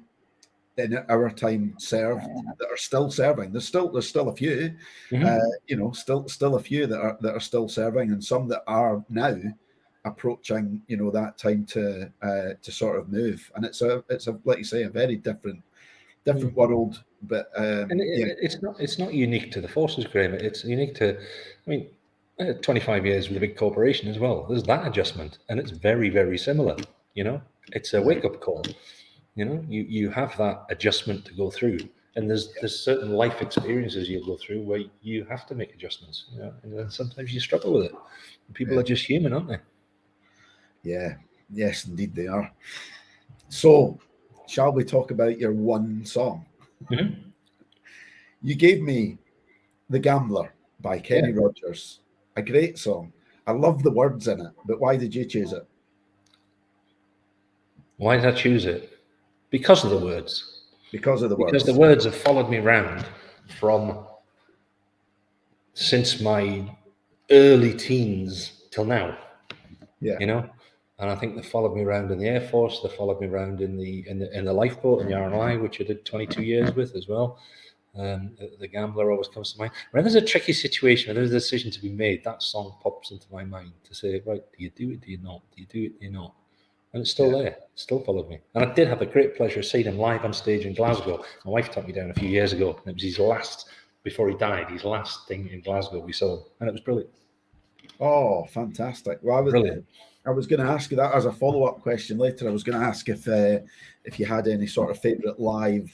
in our time served, that are still serving. There's still a few, you know, still a few that are still serving, and some that are now approaching, you know, that time to sort of move. And it's a like you say, a very different world. But it's not unique to the forces, Graham. It's unique to, I mean, 25 years with a big corporation as well. There's that adjustment, and it's very, very similar. You know, it's a wake up call. You know, you have that adjustment to go through, and there's certain life experiences you'll go through where you have to make adjustments. You know, and then sometimes you struggle with it. People are just human, aren't they? Yeah. Yes, indeed they are. So, shall we talk about your one song? Mm-hmm. You gave me The Gambler by Kenny Rogers. A great song. I love the words in it, but why did you choose it? Why did I choose it? Because of the words. Because of the Because the words. words have followed me around from since my early teens till now. Yeah. You know, and I think they followed me around in the Air Force. They followed me around in the lifeboat in the RNI, which I did 22 years with as well. The Gambler always comes to mind. When there's a tricky situation, when there's a decision to be made, that song pops into my mind to say, right, do you do it? Do you not? Do you do it? Do you not? And it's still there. It still followed me. And I did have a great pleasure of seeing him live on stage in Glasgow. My wife took me down a few years ago, and it was his last, before he died, his last thing in Glasgow we saw him. And it was brilliant. Oh, fantastic. Well, Brilliant. I was going to ask you that as a follow-up question later. I was going to ask if you had any sort of favourite live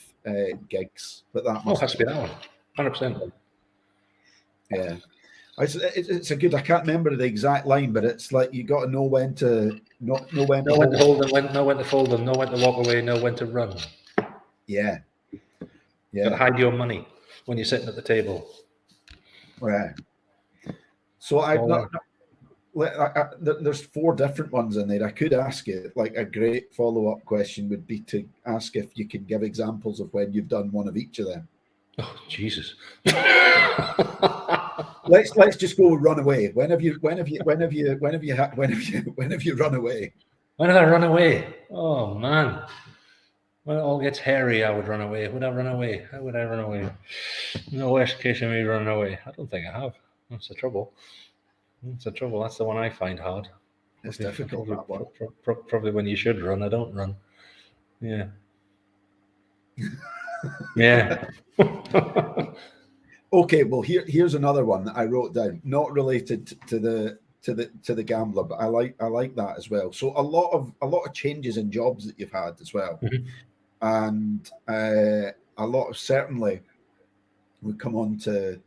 gigs, but that Oh, it must has to be that one. 100%. Yeah. It's a good. I can't remember the exact line, but it's like you got to know when to not know when to Know when to hold. hold them, know when to fold them, know when to walk away, know when to run. Yeah, Got to yeah, hide your money when you're sitting at the table. yeah. So there's 4 different ones in there. I could ask you like a great follow-up question would be to ask if you can give examples of when you've done one of each of them. Oh, Jesus. Let's just go run away. When have you run away? When did I run away? Oh, man. When it all gets hairy, I would run away. Would I run away? How would I run away? No worst case of me running away. I don't think I have. That's the trouble. That's the trouble. That's the one I find hard. It's difficult, that one. Probably when you should run, I don't run. Yeah. Yeah. Okay, well here's another one that I wrote down, not related to the Gambler, but I like that as well. So a lot of changes in jobs that you've had as well, and a lot of certainly we come on to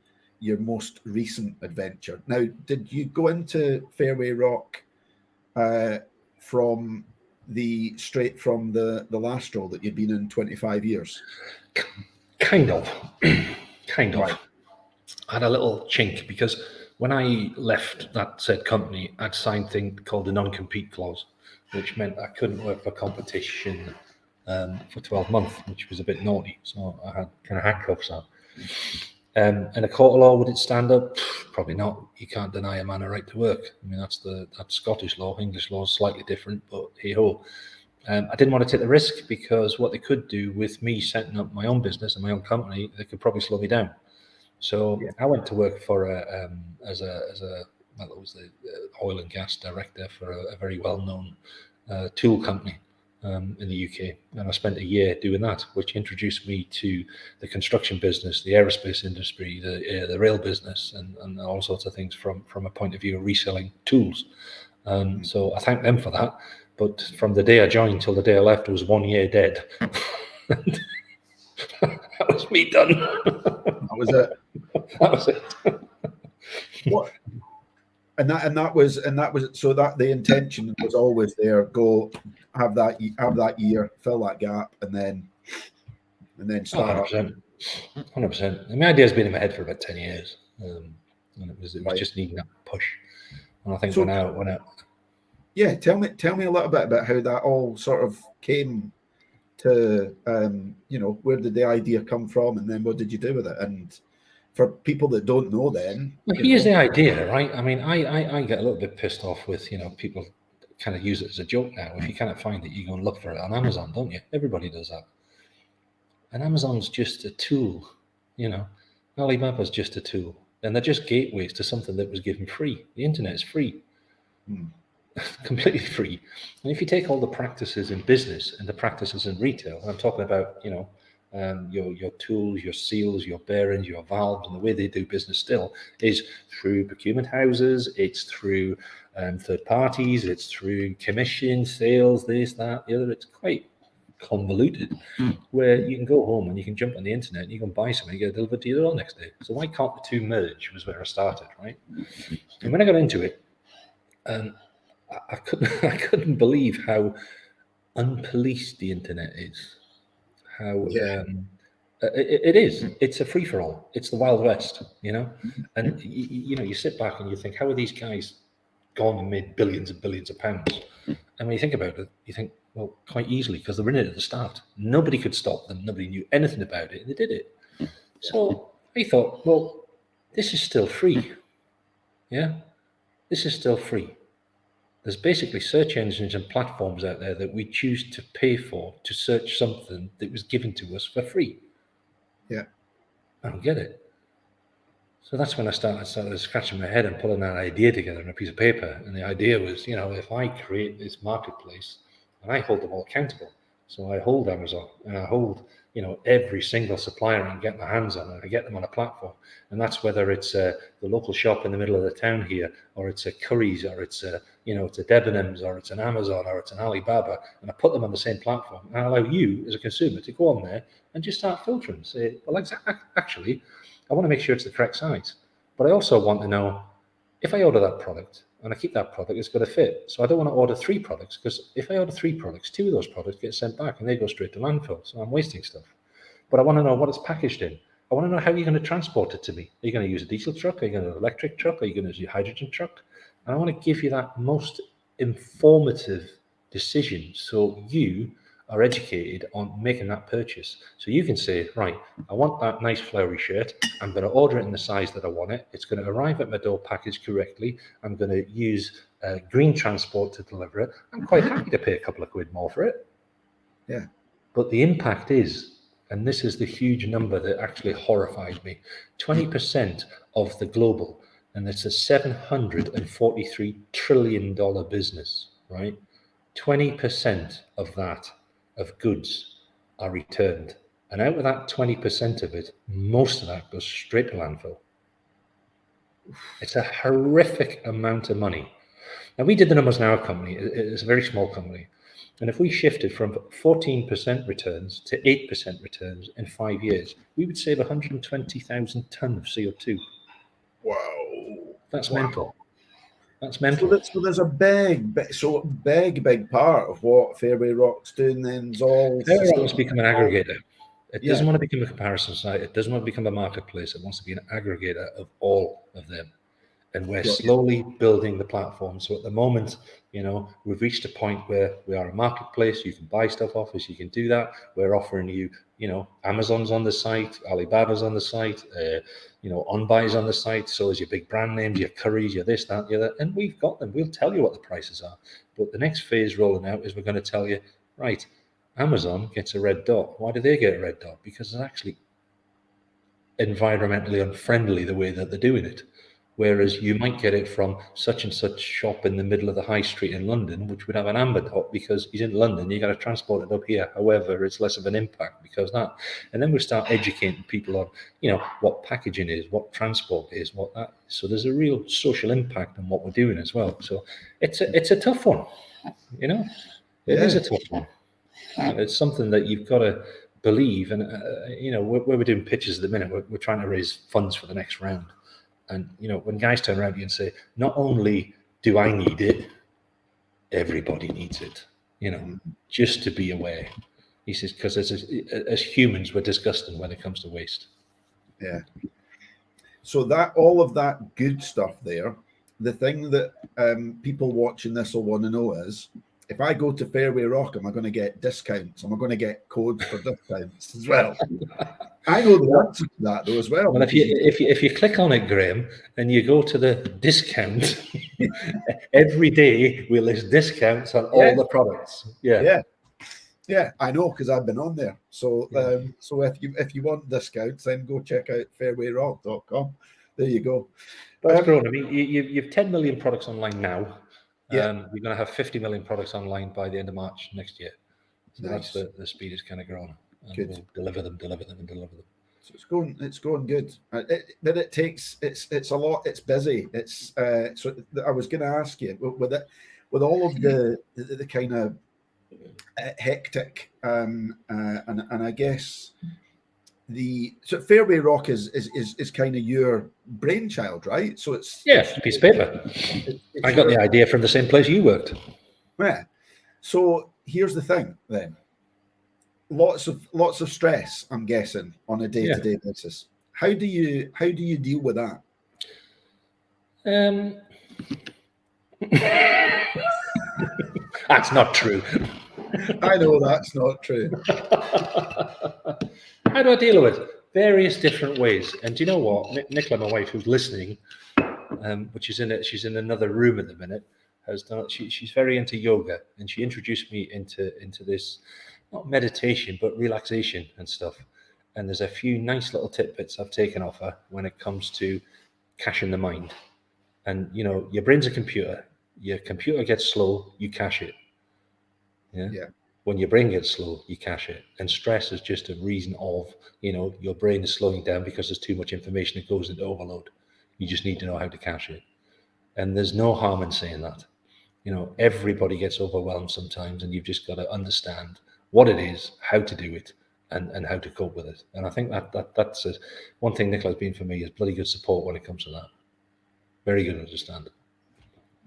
your most recent adventure. Now, did you go into Fairway Rock from straight from the last role that you'd been in 25 years? Kind of. Kind of. Right. I had a little chink because when I left that said company, I'd signed a thing called the non-compete clause, which meant I couldn't work for competition for 12 months, which was a bit naughty. So I had kind of handcuffs on. In a court of law, would it stand up? Probably not. You can't deny a man a right to work. I mean, that's Scottish law. English law is slightly different, but hey ho. I didn't want to take the risk because what they could do with me setting up my own business and my own company, they could probably slow me down. So I went to work for as the oil and gas director for a very well-known tool company in the UK, and I spent a year doing that, which introduced me to the construction business, the aerospace industry, the rail business, and all sorts of things from a point of view of reselling tools. So I thank them for that. But from the day I joined till the day I left, it was 1 year dead. That was me done. That was it. That was it. What? And that was so that the intention was always there. Go have that year, fill that gap, and then start. 100%. My idea has been in my head for about 10 years, and it was just needing that push. And I think when I yeah, tell me a little bit about how that all sort of came to where did the idea come from, and then what did you do with it? And for people that don't know, then here's the idea, right? I mean, I get a little bit pissed off with people kind of use it as a joke now. If you cannot find it, you go and look for it on Amazon, don't you? Everybody does that. And Amazon's just a tool, Alibaba's just a tool, and they're just gateways to something that was given free. The internet is free. Completely free. And if you take all the practices in business and the practices in retail, I'm talking about your tools, your seals, your bearings, your valves, and the way they do business still is through procurement houses, it's through third parties, it's through commission, sales, this, that, the other. It's quite convoluted, where you can go home and you can jump on the internet and you can buy something and get it delivered to your door next day. So why can't the two merge? Was where I started, right? And when I got into it, I couldn't believe how unpoliced the internet is. How it is. It's a free for all. It's the Wild West, And you sit back and you think, how are these guys gone and made billions and billions of pounds? And when you think about it, you think, well, quite easily, because they were in it at the start. Nobody could stop them. Nobody knew anything about it, and they did it. So I thought, well, this is still free. Yeah, this is still free. There's basically search engines and platforms out there that we choose to pay for to search something that was given to us for free. Yeah. I don't get it. So that's when I started scratching my head and pulling that idea together on a piece of paper. And the idea was, if I create this marketplace and I hold them all accountable. So I hold Amazon and I hold, every single supplier I can get my hands on, and I get them on a platform. And that's whether it's the local shop in the middle of the town here, or it's a Curry's, or it's a Debenhams, or it's an Amazon, or it's an Alibaba, and I put them on the same platform. And I allow you as a consumer to go on there and just start filtering. Say, well, actually, I want to make sure it's the correct size. But I also want to know if I order that product and I keep that product, it's got to fit. So I don't want to order 3 products, because if I order 3 products, 2 of those products get sent back and they go straight to landfill. So I'm wasting stuff. But I want to know what it's packaged in. I want to know how you're going to transport it to me. Are you going to use a diesel truck? Are you going to use an electric truck? Are you going to use a hydrogen truck? And I want to give you that most informative decision so you are educated on making that purchase. So you can say, right, I want that nice flowery shirt. I'm going to order it in the size that I want it. It's going to arrive at my door packaged correctly. I'm going to use green transport to deliver it. I'm quite happy to pay a couple of quid more for it. Yeah. But the impact is, and this is the huge number that actually horrified me, 20% of the global, and it's a $743 trillion business, right? 20% of that, of goods, are returned. And out of that 20% of it, most of that goes straight to landfill. It's a horrific amount of money. Now, we did the numbers in our company. It's a very small company. And if we shifted from 14% returns to 8% returns in 5 years, we would save 120,000 tonnes of CO2. Wow. That's mental. That's mental. So there's a big part of what Fairway Rock's doing then is all... Fairway Rock wants to become an aggregator. It doesn't want to become a comparison site. It doesn't want to become a marketplace. It wants to be an aggregator of all of them. And we're slowly building the platform. So at the moment, we've reached a point where we are a marketplace. You can buy stuff off us. You can do that. We're offering you, Amazon's on the site, Alibaba's on the site, OnBuy's on the site. So is your big brand names, your Currys, your this, that, the other. And we've got them. We'll tell you what the prices are. But the next phase rolling out is we're going to tell you, right, Amazon gets a red dot. Why do they get a red dot? Because it's actually environmentally unfriendly the way that they're doing it. Whereas you might get it from such and such shop in the middle of the high street in London, which would have an amber dot because he's in London. You got to transport it up here. However, it's less of an impact because of that. And then we start educating people on, what packaging is, what transport is, what that is. So there's a real social impact on what we're doing as well. So it's a tough one. It is a tough one. It's something that you've got to believe. And where we're doing pitches at the minute, we're trying to raise funds for the next round. And, when guys turn around to you and say, not only do I need it, everybody needs it, just to be aware. He says, because as humans, we're disgusting when it comes to waste. Yeah. So all of that good stuff there, the thing that people watching this will want to know is, if I go to Fairway Rock, am I going to get discounts? Am I going to get codes for discounts as well? I know the answer to that though as well. Well, if you click on it, Graham, and you go to the discount, every day we list discounts on all the products. Yeah, I know because I've been on there. So so if you want discounts, then go check out fairwayrock.com. There you go. That's grown. I mean, you've 10 million products online now. You're going to have 50 million products online by the end of March next year. So nice. That's the speed it's kind of grown. And we'll deliver them. So it's going good. But it's a lot. It's busy. So I was going to ask you with all of the kind of hectic, and I guess so Fairway Rock is kind of your brainchild, right? So it's a piece of paper. I got the idea from the same place you worked. Yeah. So here's the thing, then. Lots of stress, I'm guessing, on a day-to-day basis. How do you deal with that? That's not true. I know that's not true. How do I deal with it? Various different ways. And do you know what? Nicola, my wife, who's listening, but she's in another room at the minute, has done. She's very into yoga, and she introduced me into this, not meditation, but relaxation and stuff. And there's a few nice little tidbits I've taken off her when it comes to caching the mind. And your brain's a computer. Your computer gets slow, you cache it. Yeah. When your brain gets slow, you cache it. And stress is just a reason of, your brain is slowing down because there's too much information that goes into overload. You just need to know how to cache it. And there's no harm in saying that. Everybody gets overwhelmed sometimes, and you've just got to understand what it is, how to do it, and how to cope with it. And I think that's one thing Nicola's been for me is bloody good support when it comes to that. Very good understanding.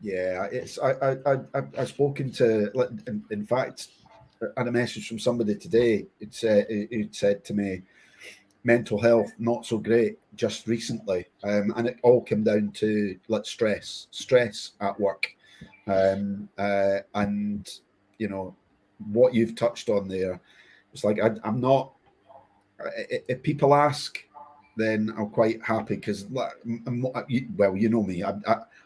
Yeah, I've spoken to, in fact, I had a message from somebody today. It said to me, mental health not so great just recently, and it all came down to stress at work, and what you've touched on there. It's like I'm not. If people ask, then I'm quite happy because, well, you know me.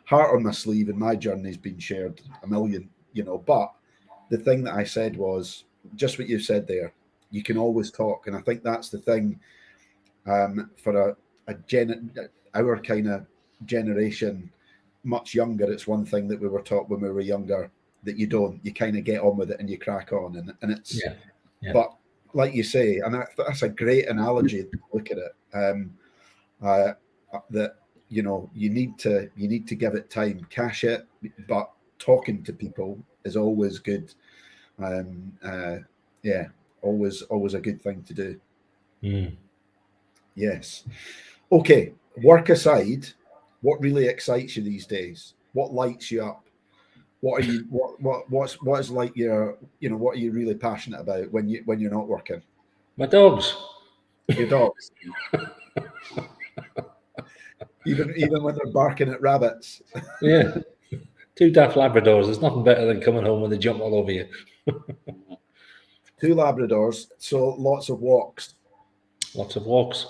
Heart on my sleeve, and my journey's been shared a million. But the thing that I said was just what you said there. You can always talk, and I think that's the thing. For our kind of generation, much younger, it's one thing that we were taught when we were younger that you kind of get on with it and you crack on, and it's. Yeah. But like you say, and that's a great analogy to look at it. That you need to give it time, cache it, but talking to people is always good. Always a good thing to do. Yes. Okay. Work aside, what really excites you these days? What lights you up? What are you? What is like your? What are you really passionate about when you're not working? My dogs. Your dogs. even when they're barking at rabbits. Yeah. 2 daft Labradors. There's nothing better than coming home when they jump all over you. 2 Labradors. So lots of walks. Lots of walks.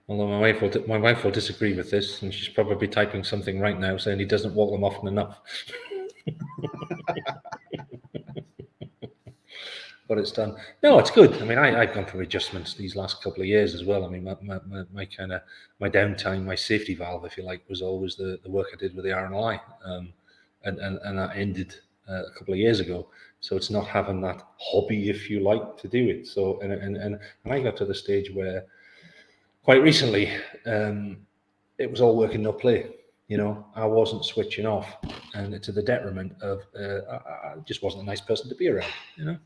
Although my wife will disagree with this, and she's probably typing something right now saying he doesn't walk them often enough. But it's done. No, it's good. I mean, I've gone through adjustments these last couple of years as well. I mean, my kind of my downtime, my safety valve, if you like, was always the work I did with the RNLI, and that ended a couple of years ago. So it's not having that hobby, if you like, to do it. So and I got to the stage where quite recently it was all work and no play. I wasn't switching off, and to the detriment of I just wasn't a nice person to be around.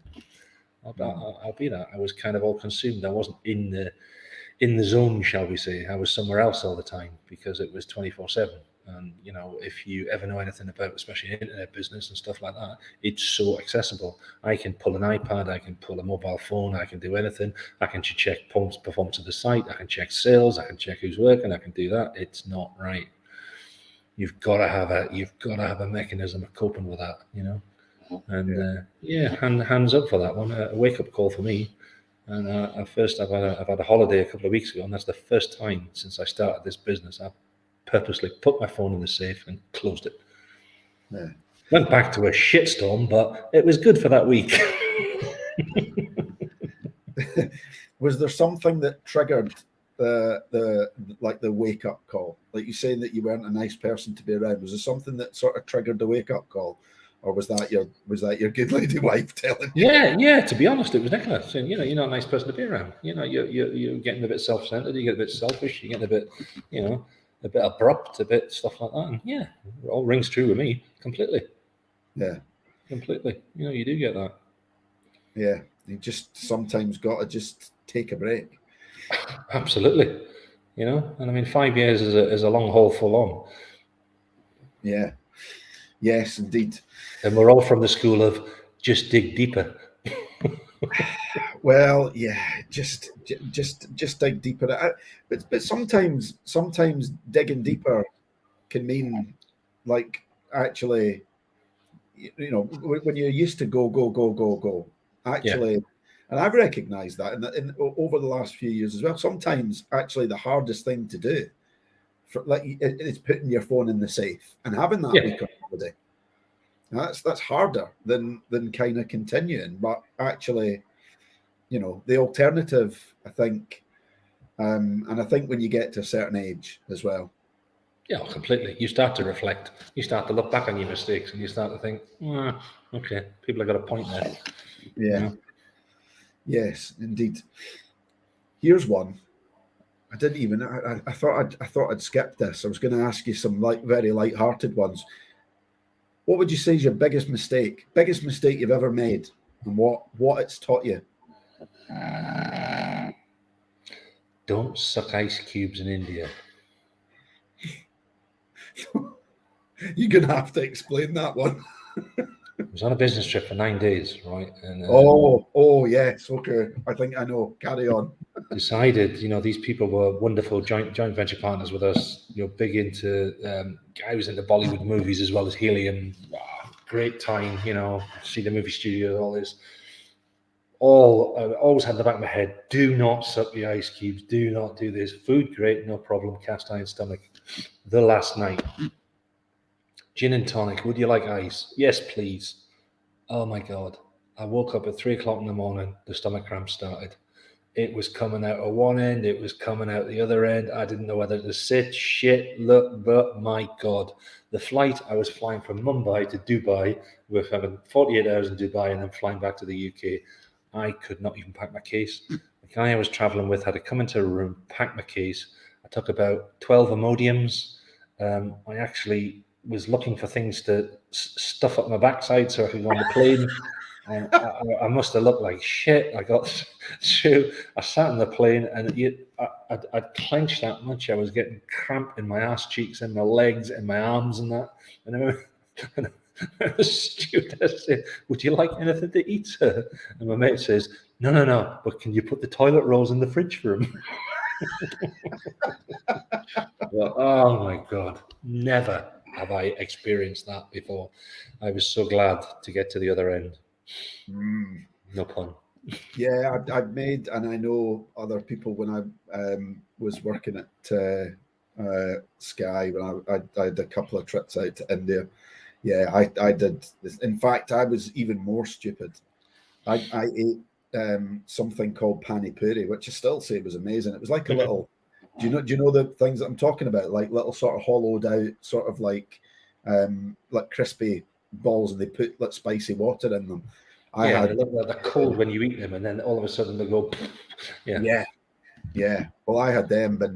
I'll be that. I was kind of all consumed. I wasn't in the zone, shall we say. I was somewhere else all the time because it was 24/7. And if you ever know anything about, especially internet business and stuff like that, it's so accessible. I can pull an iPad, I can pull a mobile phone, I can do anything. I can check performance of the site, I can check sales, I can check who's working, I can do that. It's not right. You've got to have a mechanism of coping with that, And hands up for that one. A wake up call for me. And I've had a holiday a couple of weeks ago, and that's the first time since I started this business I've purposely put my phone in the safe and closed it. Yeah. Went back to a shitstorm, but it was good for that week. Was there something that triggered the wake up call? Like you saying that you weren't a nice person to be around. Was there something that sort of triggered the wake up call? Or was that your good lady wife telling you? Yeah. To be honest, it was Nicola saying, you're not a nice person to be around. You're getting a bit self-centered. You get a bit selfish. You get a bit, a bit abrupt, a bit stuff like that. And yeah, it all rings true with me completely. Yeah, completely. You do get that. Yeah, you just sometimes got to just take a break. Absolutely. You know, and I mean, 5 years is a long haul full on. Yeah, yes, indeed. And we're all from the school of just dig deeper. Well, yeah, just dig deeper. But sometimes digging deeper can mean like actually, you know, when you're used to go, Yeah. actually, and I've recognised that over the last few years as well. Sometimes actually the hardest thing to do, is putting your phone in the safe and having that Yeah. week on holiday. That's harder than kind of continuing, but actually, you know, the alternative, I think, and I think when you get to a certain age as well. Yeah, completely. You start to reflect. You start to look back on your mistakes, and you start to think, okay, people have got a point there. You Yeah. know? Yes, indeed. Here's one. I didn't even. I thought I'd skip this. I was going to ask you some very light-hearted ones. What would you say is your biggest mistake? Biggest mistake you've ever made, and what it's taught you? Don't suck ice cubes in India. You're going to have to explain that one. I was on a business trip for 9 days, right? And Oh yes. Okay. I think I know. Carry on. decided, these people were wonderful joint venture partners with us. Big into I was into Bollywood movies as well as helium. Great time, see the movie studio, all this. I always had in the back of my head, do not suck the ice cubes, do not do this. Food, great, no problem, cast iron stomach. The last night, gin and tonic, would you like ice? Yes, please. Oh my God. I woke up at 3 o'clock in the morning, the stomach cramps started. It was coming out of one end, it was coming out the other end. I didn't know whether to sit, shit, look, but my God. The flight, I was flying from Mumbai to Dubai. We're having 48 hours in Dubai and then flying back to the UK. I could not even pack my case. The guy I was traveling with had to come into a room, pack my case. I took about 12 Imodiums. I actually was looking for things to stuff up my backside so I could go on the plane. And I must have looked like shit. I got through. I sat in the plane, and I'd clenched that much. I was getting cramp in my ass cheeks, and my legs, and my arms, and that. And I remember, the stewardess said, "Would you like anything to eat, sir?" And my mate says, "No. But can you put the toilet rolls in the fridge for him?" Well, oh my God! Never have I experienced that before. I was so glad to get to the other end. Mm. No pun. Yeah, I've made, and I know other people when I was working at Sky when I had a couple of trips out to India. Yeah, I did. In fact, I was even more stupid. I ate something called pani puri, which I still say was amazing. It was like a little. Do you know the things that I'm talking about? Like little sort of hollowed out, sort of like crispy balls, and they put like spicy water in them. I Yeah, had they look like they're cold when you eat them, and then all of a sudden they go, yeah. Yeah. Well, I had them, but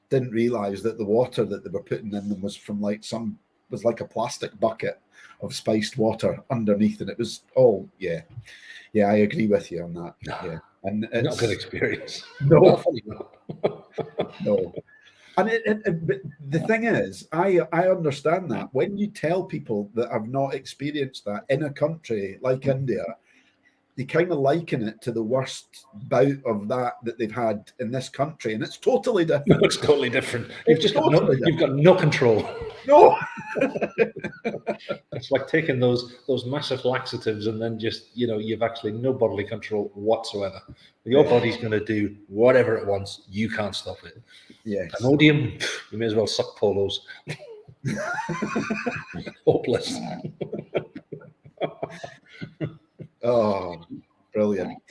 didn't realize that the water that they were putting in them was from was like a plastic bucket of spiced water underneath, and it was yeah. I agree with you on that. No, Yeah, and not a good it's experience. Well, no, funny not. no. And but the thing is, I understand that when you tell people that have not experienced that in a country like India, they kind of liken it to the worst bout of that they've had in this country, and it's totally No, different. it's totally different. It's totally You've different. got no control. No, It's like taking those massive laxatives and then just you've actually no bodily control whatsoever. Your body's going to do whatever it wants. You can't stop it. yes. Imodium, you may as well suck polos. Hopeless. Oh, brilliant.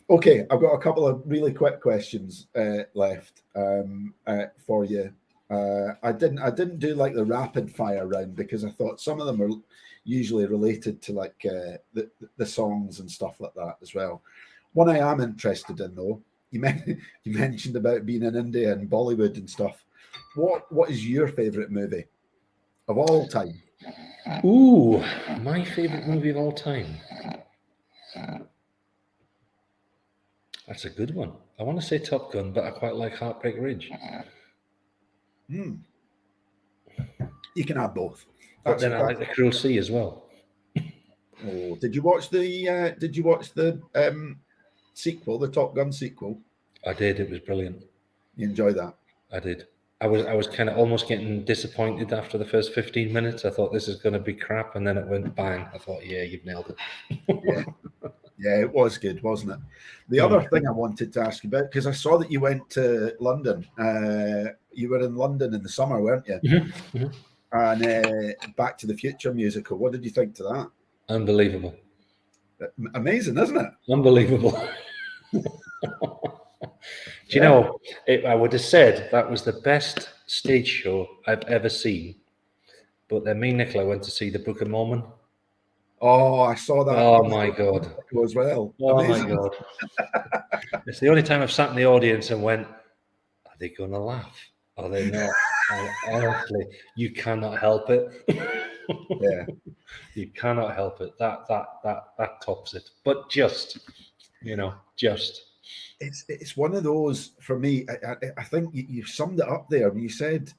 Okay, I've got a couple of really quick questions left for you. I didn't do like the rapid fire round because I thought some of them are usually related to like the songs and stuff like that as well. One I am interested in though, you mentioned about being in India and Bollywood and stuff. What is your favorite movie of all time? Ooh, my favorite movie of all time. That's a good one. I want to say Top Gun, but I quite like Heartbreak Ridge. You can have both. But then I like The Cruel Sea as well. Oh, did you watch the sequel, the Top Gun sequel? I did. It was brilliant. You enjoy that? I did. I was kind of almost getting disappointed after the first 15 minutes. I thought this is going to be crap, and then it went bang. I thought, yeah, you've nailed it. Yeah, it was good, wasn't it? The other thing I wanted to ask you about, because I saw that you went to London. You were in London in the summer, weren't you? Mm-hmm. Mm-hmm. And Back to the Future musical. What did you think to that? Unbelievable. Amazing, isn't it? Unbelievable. Do you know, I would have said that was the best stage show I've ever seen. But then me and Nicola went to see the Book of Mormon. Oh, I saw that. Oh, my God. As well. Oh, amazing. My God. It's the only time I've sat in the audience and went, are they going to laugh? Are they not? Honestly, you cannot help it. Yeah. You cannot help it. That tops it. But just. It's one of those for me. I think you summed it up there when you said,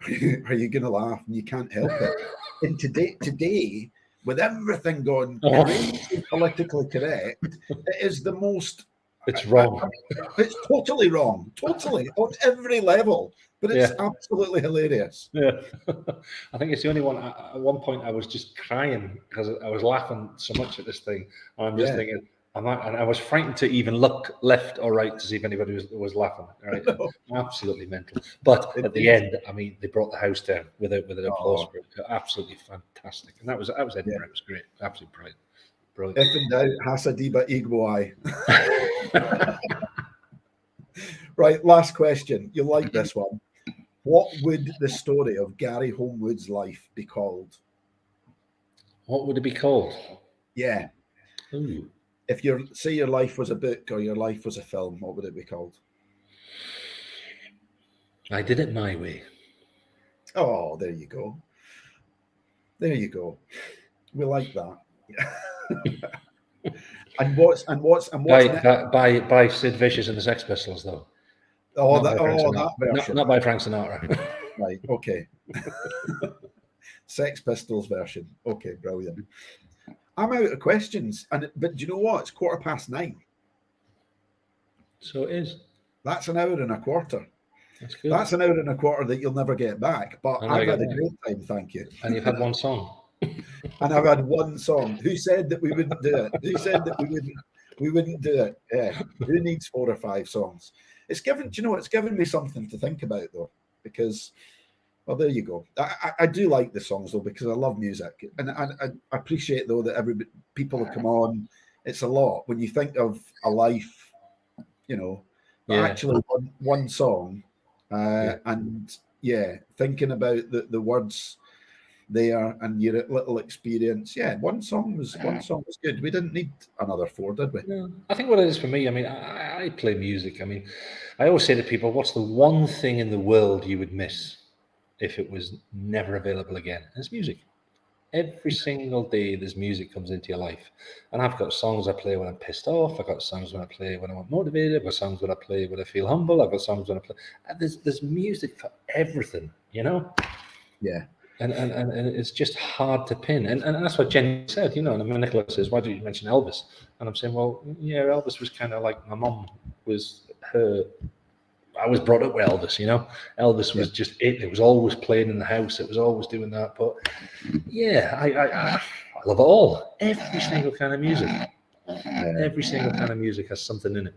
"Are you going to laugh?" And you can't help it. And today, with everything going crazy politically correct, it is the most. It's wrong. It's totally wrong. Totally on every level. But it's absolutely hilarious. Yeah, I think it's the only one. At one point, I was just crying because I was laughing so much at this thing. And I'm just thinking, and I was frightened to even look left or right to see if anybody was laughing. Right, absolutely mental. But at the end, I mean, they brought the house down with an applause group. Absolutely fantastic, and that was Edinburgh. It was great, absolutely brilliant. Brilliant. If in doubt, Hasadiba Igboai. Right, last question. You'll like this one. What would the story of Gary Homewood's life be called? What would it be called? Yeah. Ooh. If your life was a book or your life was a film, what would it be called? I did it my way. Oh, there you go. There you go. We like that. and what's by Sid Vicious and the Sex Pistols, though. That version. Not by Frank Sinatra. Right. Okay. Sex Pistols version. Okay, brilliant. I'm out of questions, but do you know what? It's 9:15. So it is. That's an hour and a quarter. That's good. That's an hour and a quarter that you'll never get back. But I've had a great time, thank you. And you've had one song. And I've had one song. Who said that we wouldn't do it? Who said that we wouldn't do it? Yeah. Who needs 4 or 5 songs? It's given me something to think about though, because well, there you go. I do like the songs though because I love music, and I appreciate though that people have come on. It's a lot when you think of a life, actually one song, and thinking about the words there and your little experience. Yeah, one song was good. We didn't need another 4, did we? No, I think what it is for me, I mean, I play music. I mean, I always say to people, what's the one thing in the world you would miss if it was never available again? It's music. Every single day there's music comes into your life. And I've got songs I play when I'm pissed off. I've got songs when I play when I'm motivated. I've got songs when I play when I feel humble. I've got songs when I play. There's music for everything, Yeah. And it's just hard to pin. And that's what Jenny said, and I mean, Nicola says, why did you mention Elvis? And I'm saying, well, yeah, Elvis was kind of like my mum was her. I was brought up with Elvis, Elvis was just it. It was always playing in the house. It was always doing that. But yeah, I love it all. Every single kind of music. Every single kind of music has something in it.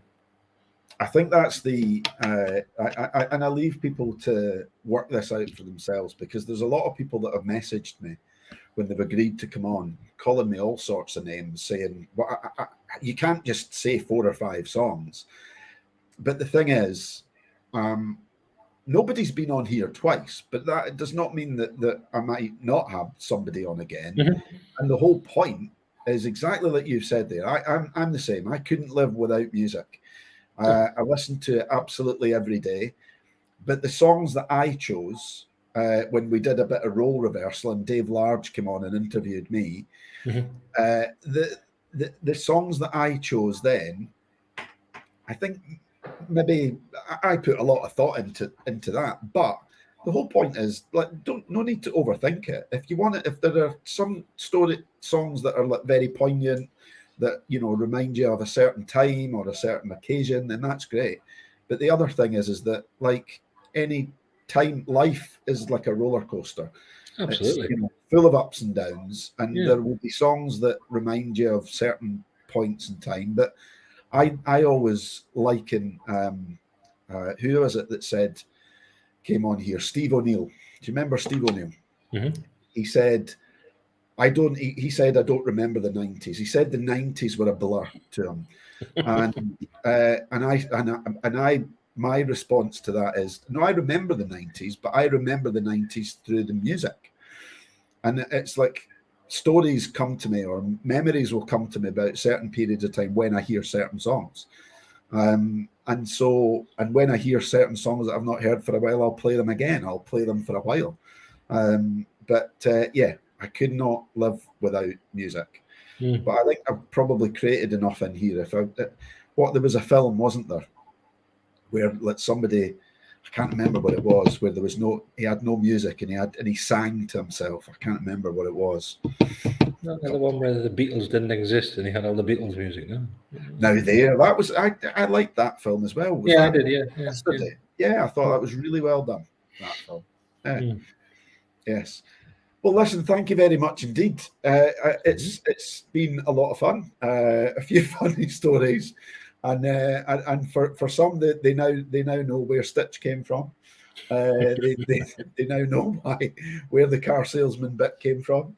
I think that's and I leave people to work this out for themselves because there's a lot of people that have messaged me when they've agreed to come on, calling me all sorts of names, saying, well, you can't just say 4 or 5 songs. But the thing is, nobody's been on here twice, but that does not mean that I might not have somebody on again. Mm-hmm. And the whole point is exactly like you've said there. I'm the same. I couldn't live without music. I listen to it absolutely every day. But the songs that I chose when we did a bit of role reversal and Dave Large came on and interviewed me, mm-hmm. The songs that I chose then I think maybe I put a lot of thought into that, but the whole point is like no need to overthink it. If you want it, if there are some songs that are like very poignant, that remind you of a certain time or a certain occasion, then that's great. But the other thing is that like any time, life is like a roller coaster. Absolutely. It's full of ups and downs, and Yeah. there will be songs that remind you of certain points in time. But I always liken who was it that said came on here? Steve O'Neill. Do you remember Steve O'Neill? Mm-hmm. He said, I don't. He said, I don't remember the 90s. He said the 90s were a blur to him, and I my response to that is no. I remember the 90s, but I remember the 90s through the music, and it's like stories come to me or memories will come to me about certain periods of time when I hear certain songs. And when I hear certain songs that I've not heard for a while, I'll play them again. I'll play them for a while. Yeah, I could not live without music. But I think I've probably created enough in here. There was a film, wasn't there, where somebody, I can't remember what it was, where he had no music and he sang to himself. I can't remember what it was. The one where the Beatles didn't exist and he had all the Beatles music. No? That was I liked that film as well. I did. Yeah. Yesterday. Yeah, I thought that was really well done. That film. Yes. Well, listen, thank you very much indeed. It's been a lot of fun. A few funny stories, and for some, they now know where Stitch came from. They now know where the car salesman bit came from,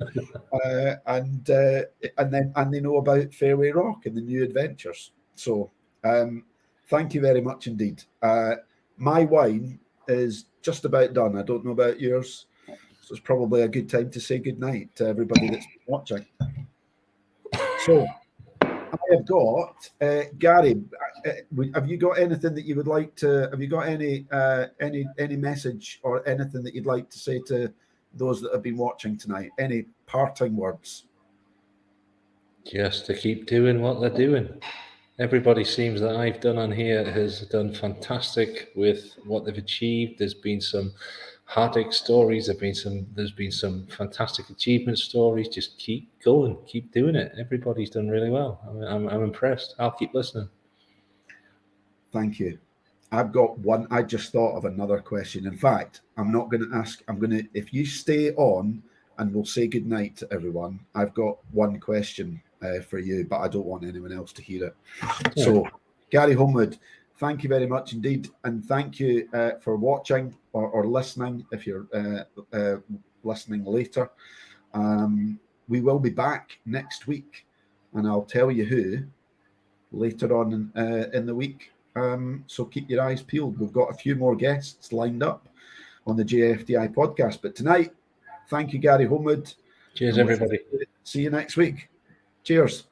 and they know about Fairway Rock and the new adventures. So, thank you very much indeed. My wine is just about done. I don't know about yours, so it's probably a good time to say good night to everybody that's been watching. So, I have got Gary. Have you got anything that you would like to? Have you got any message or anything that you'd like to say to those that have been watching tonight? Any parting words? Just to keep doing what they're doing. Everybody seems that I've done on here has done fantastic with what they've achieved. There's been some heartache stories. There's been some fantastic achievement stories. Just keep going, keep doing it. Everybody's done really well. I'm impressed. I'll keep listening. Thank you. I've got one. I just thought of another question. In fact, I'm not going to ask. If you stay on and we'll say good night to everyone, I've got one question for you, but I don't want anyone else to hear it. Yeah. So, Gary Homewood, thank you very much indeed. And thank you for watching or listening if you're listening later. We will be back next week, and I'll tell you who later on in the week. So keep your eyes peeled. We've got a few more guests lined up on the JFDI podcast. But tonight, thank you, Gary Homewood. Cheers, everybody. See you next week. Cheers.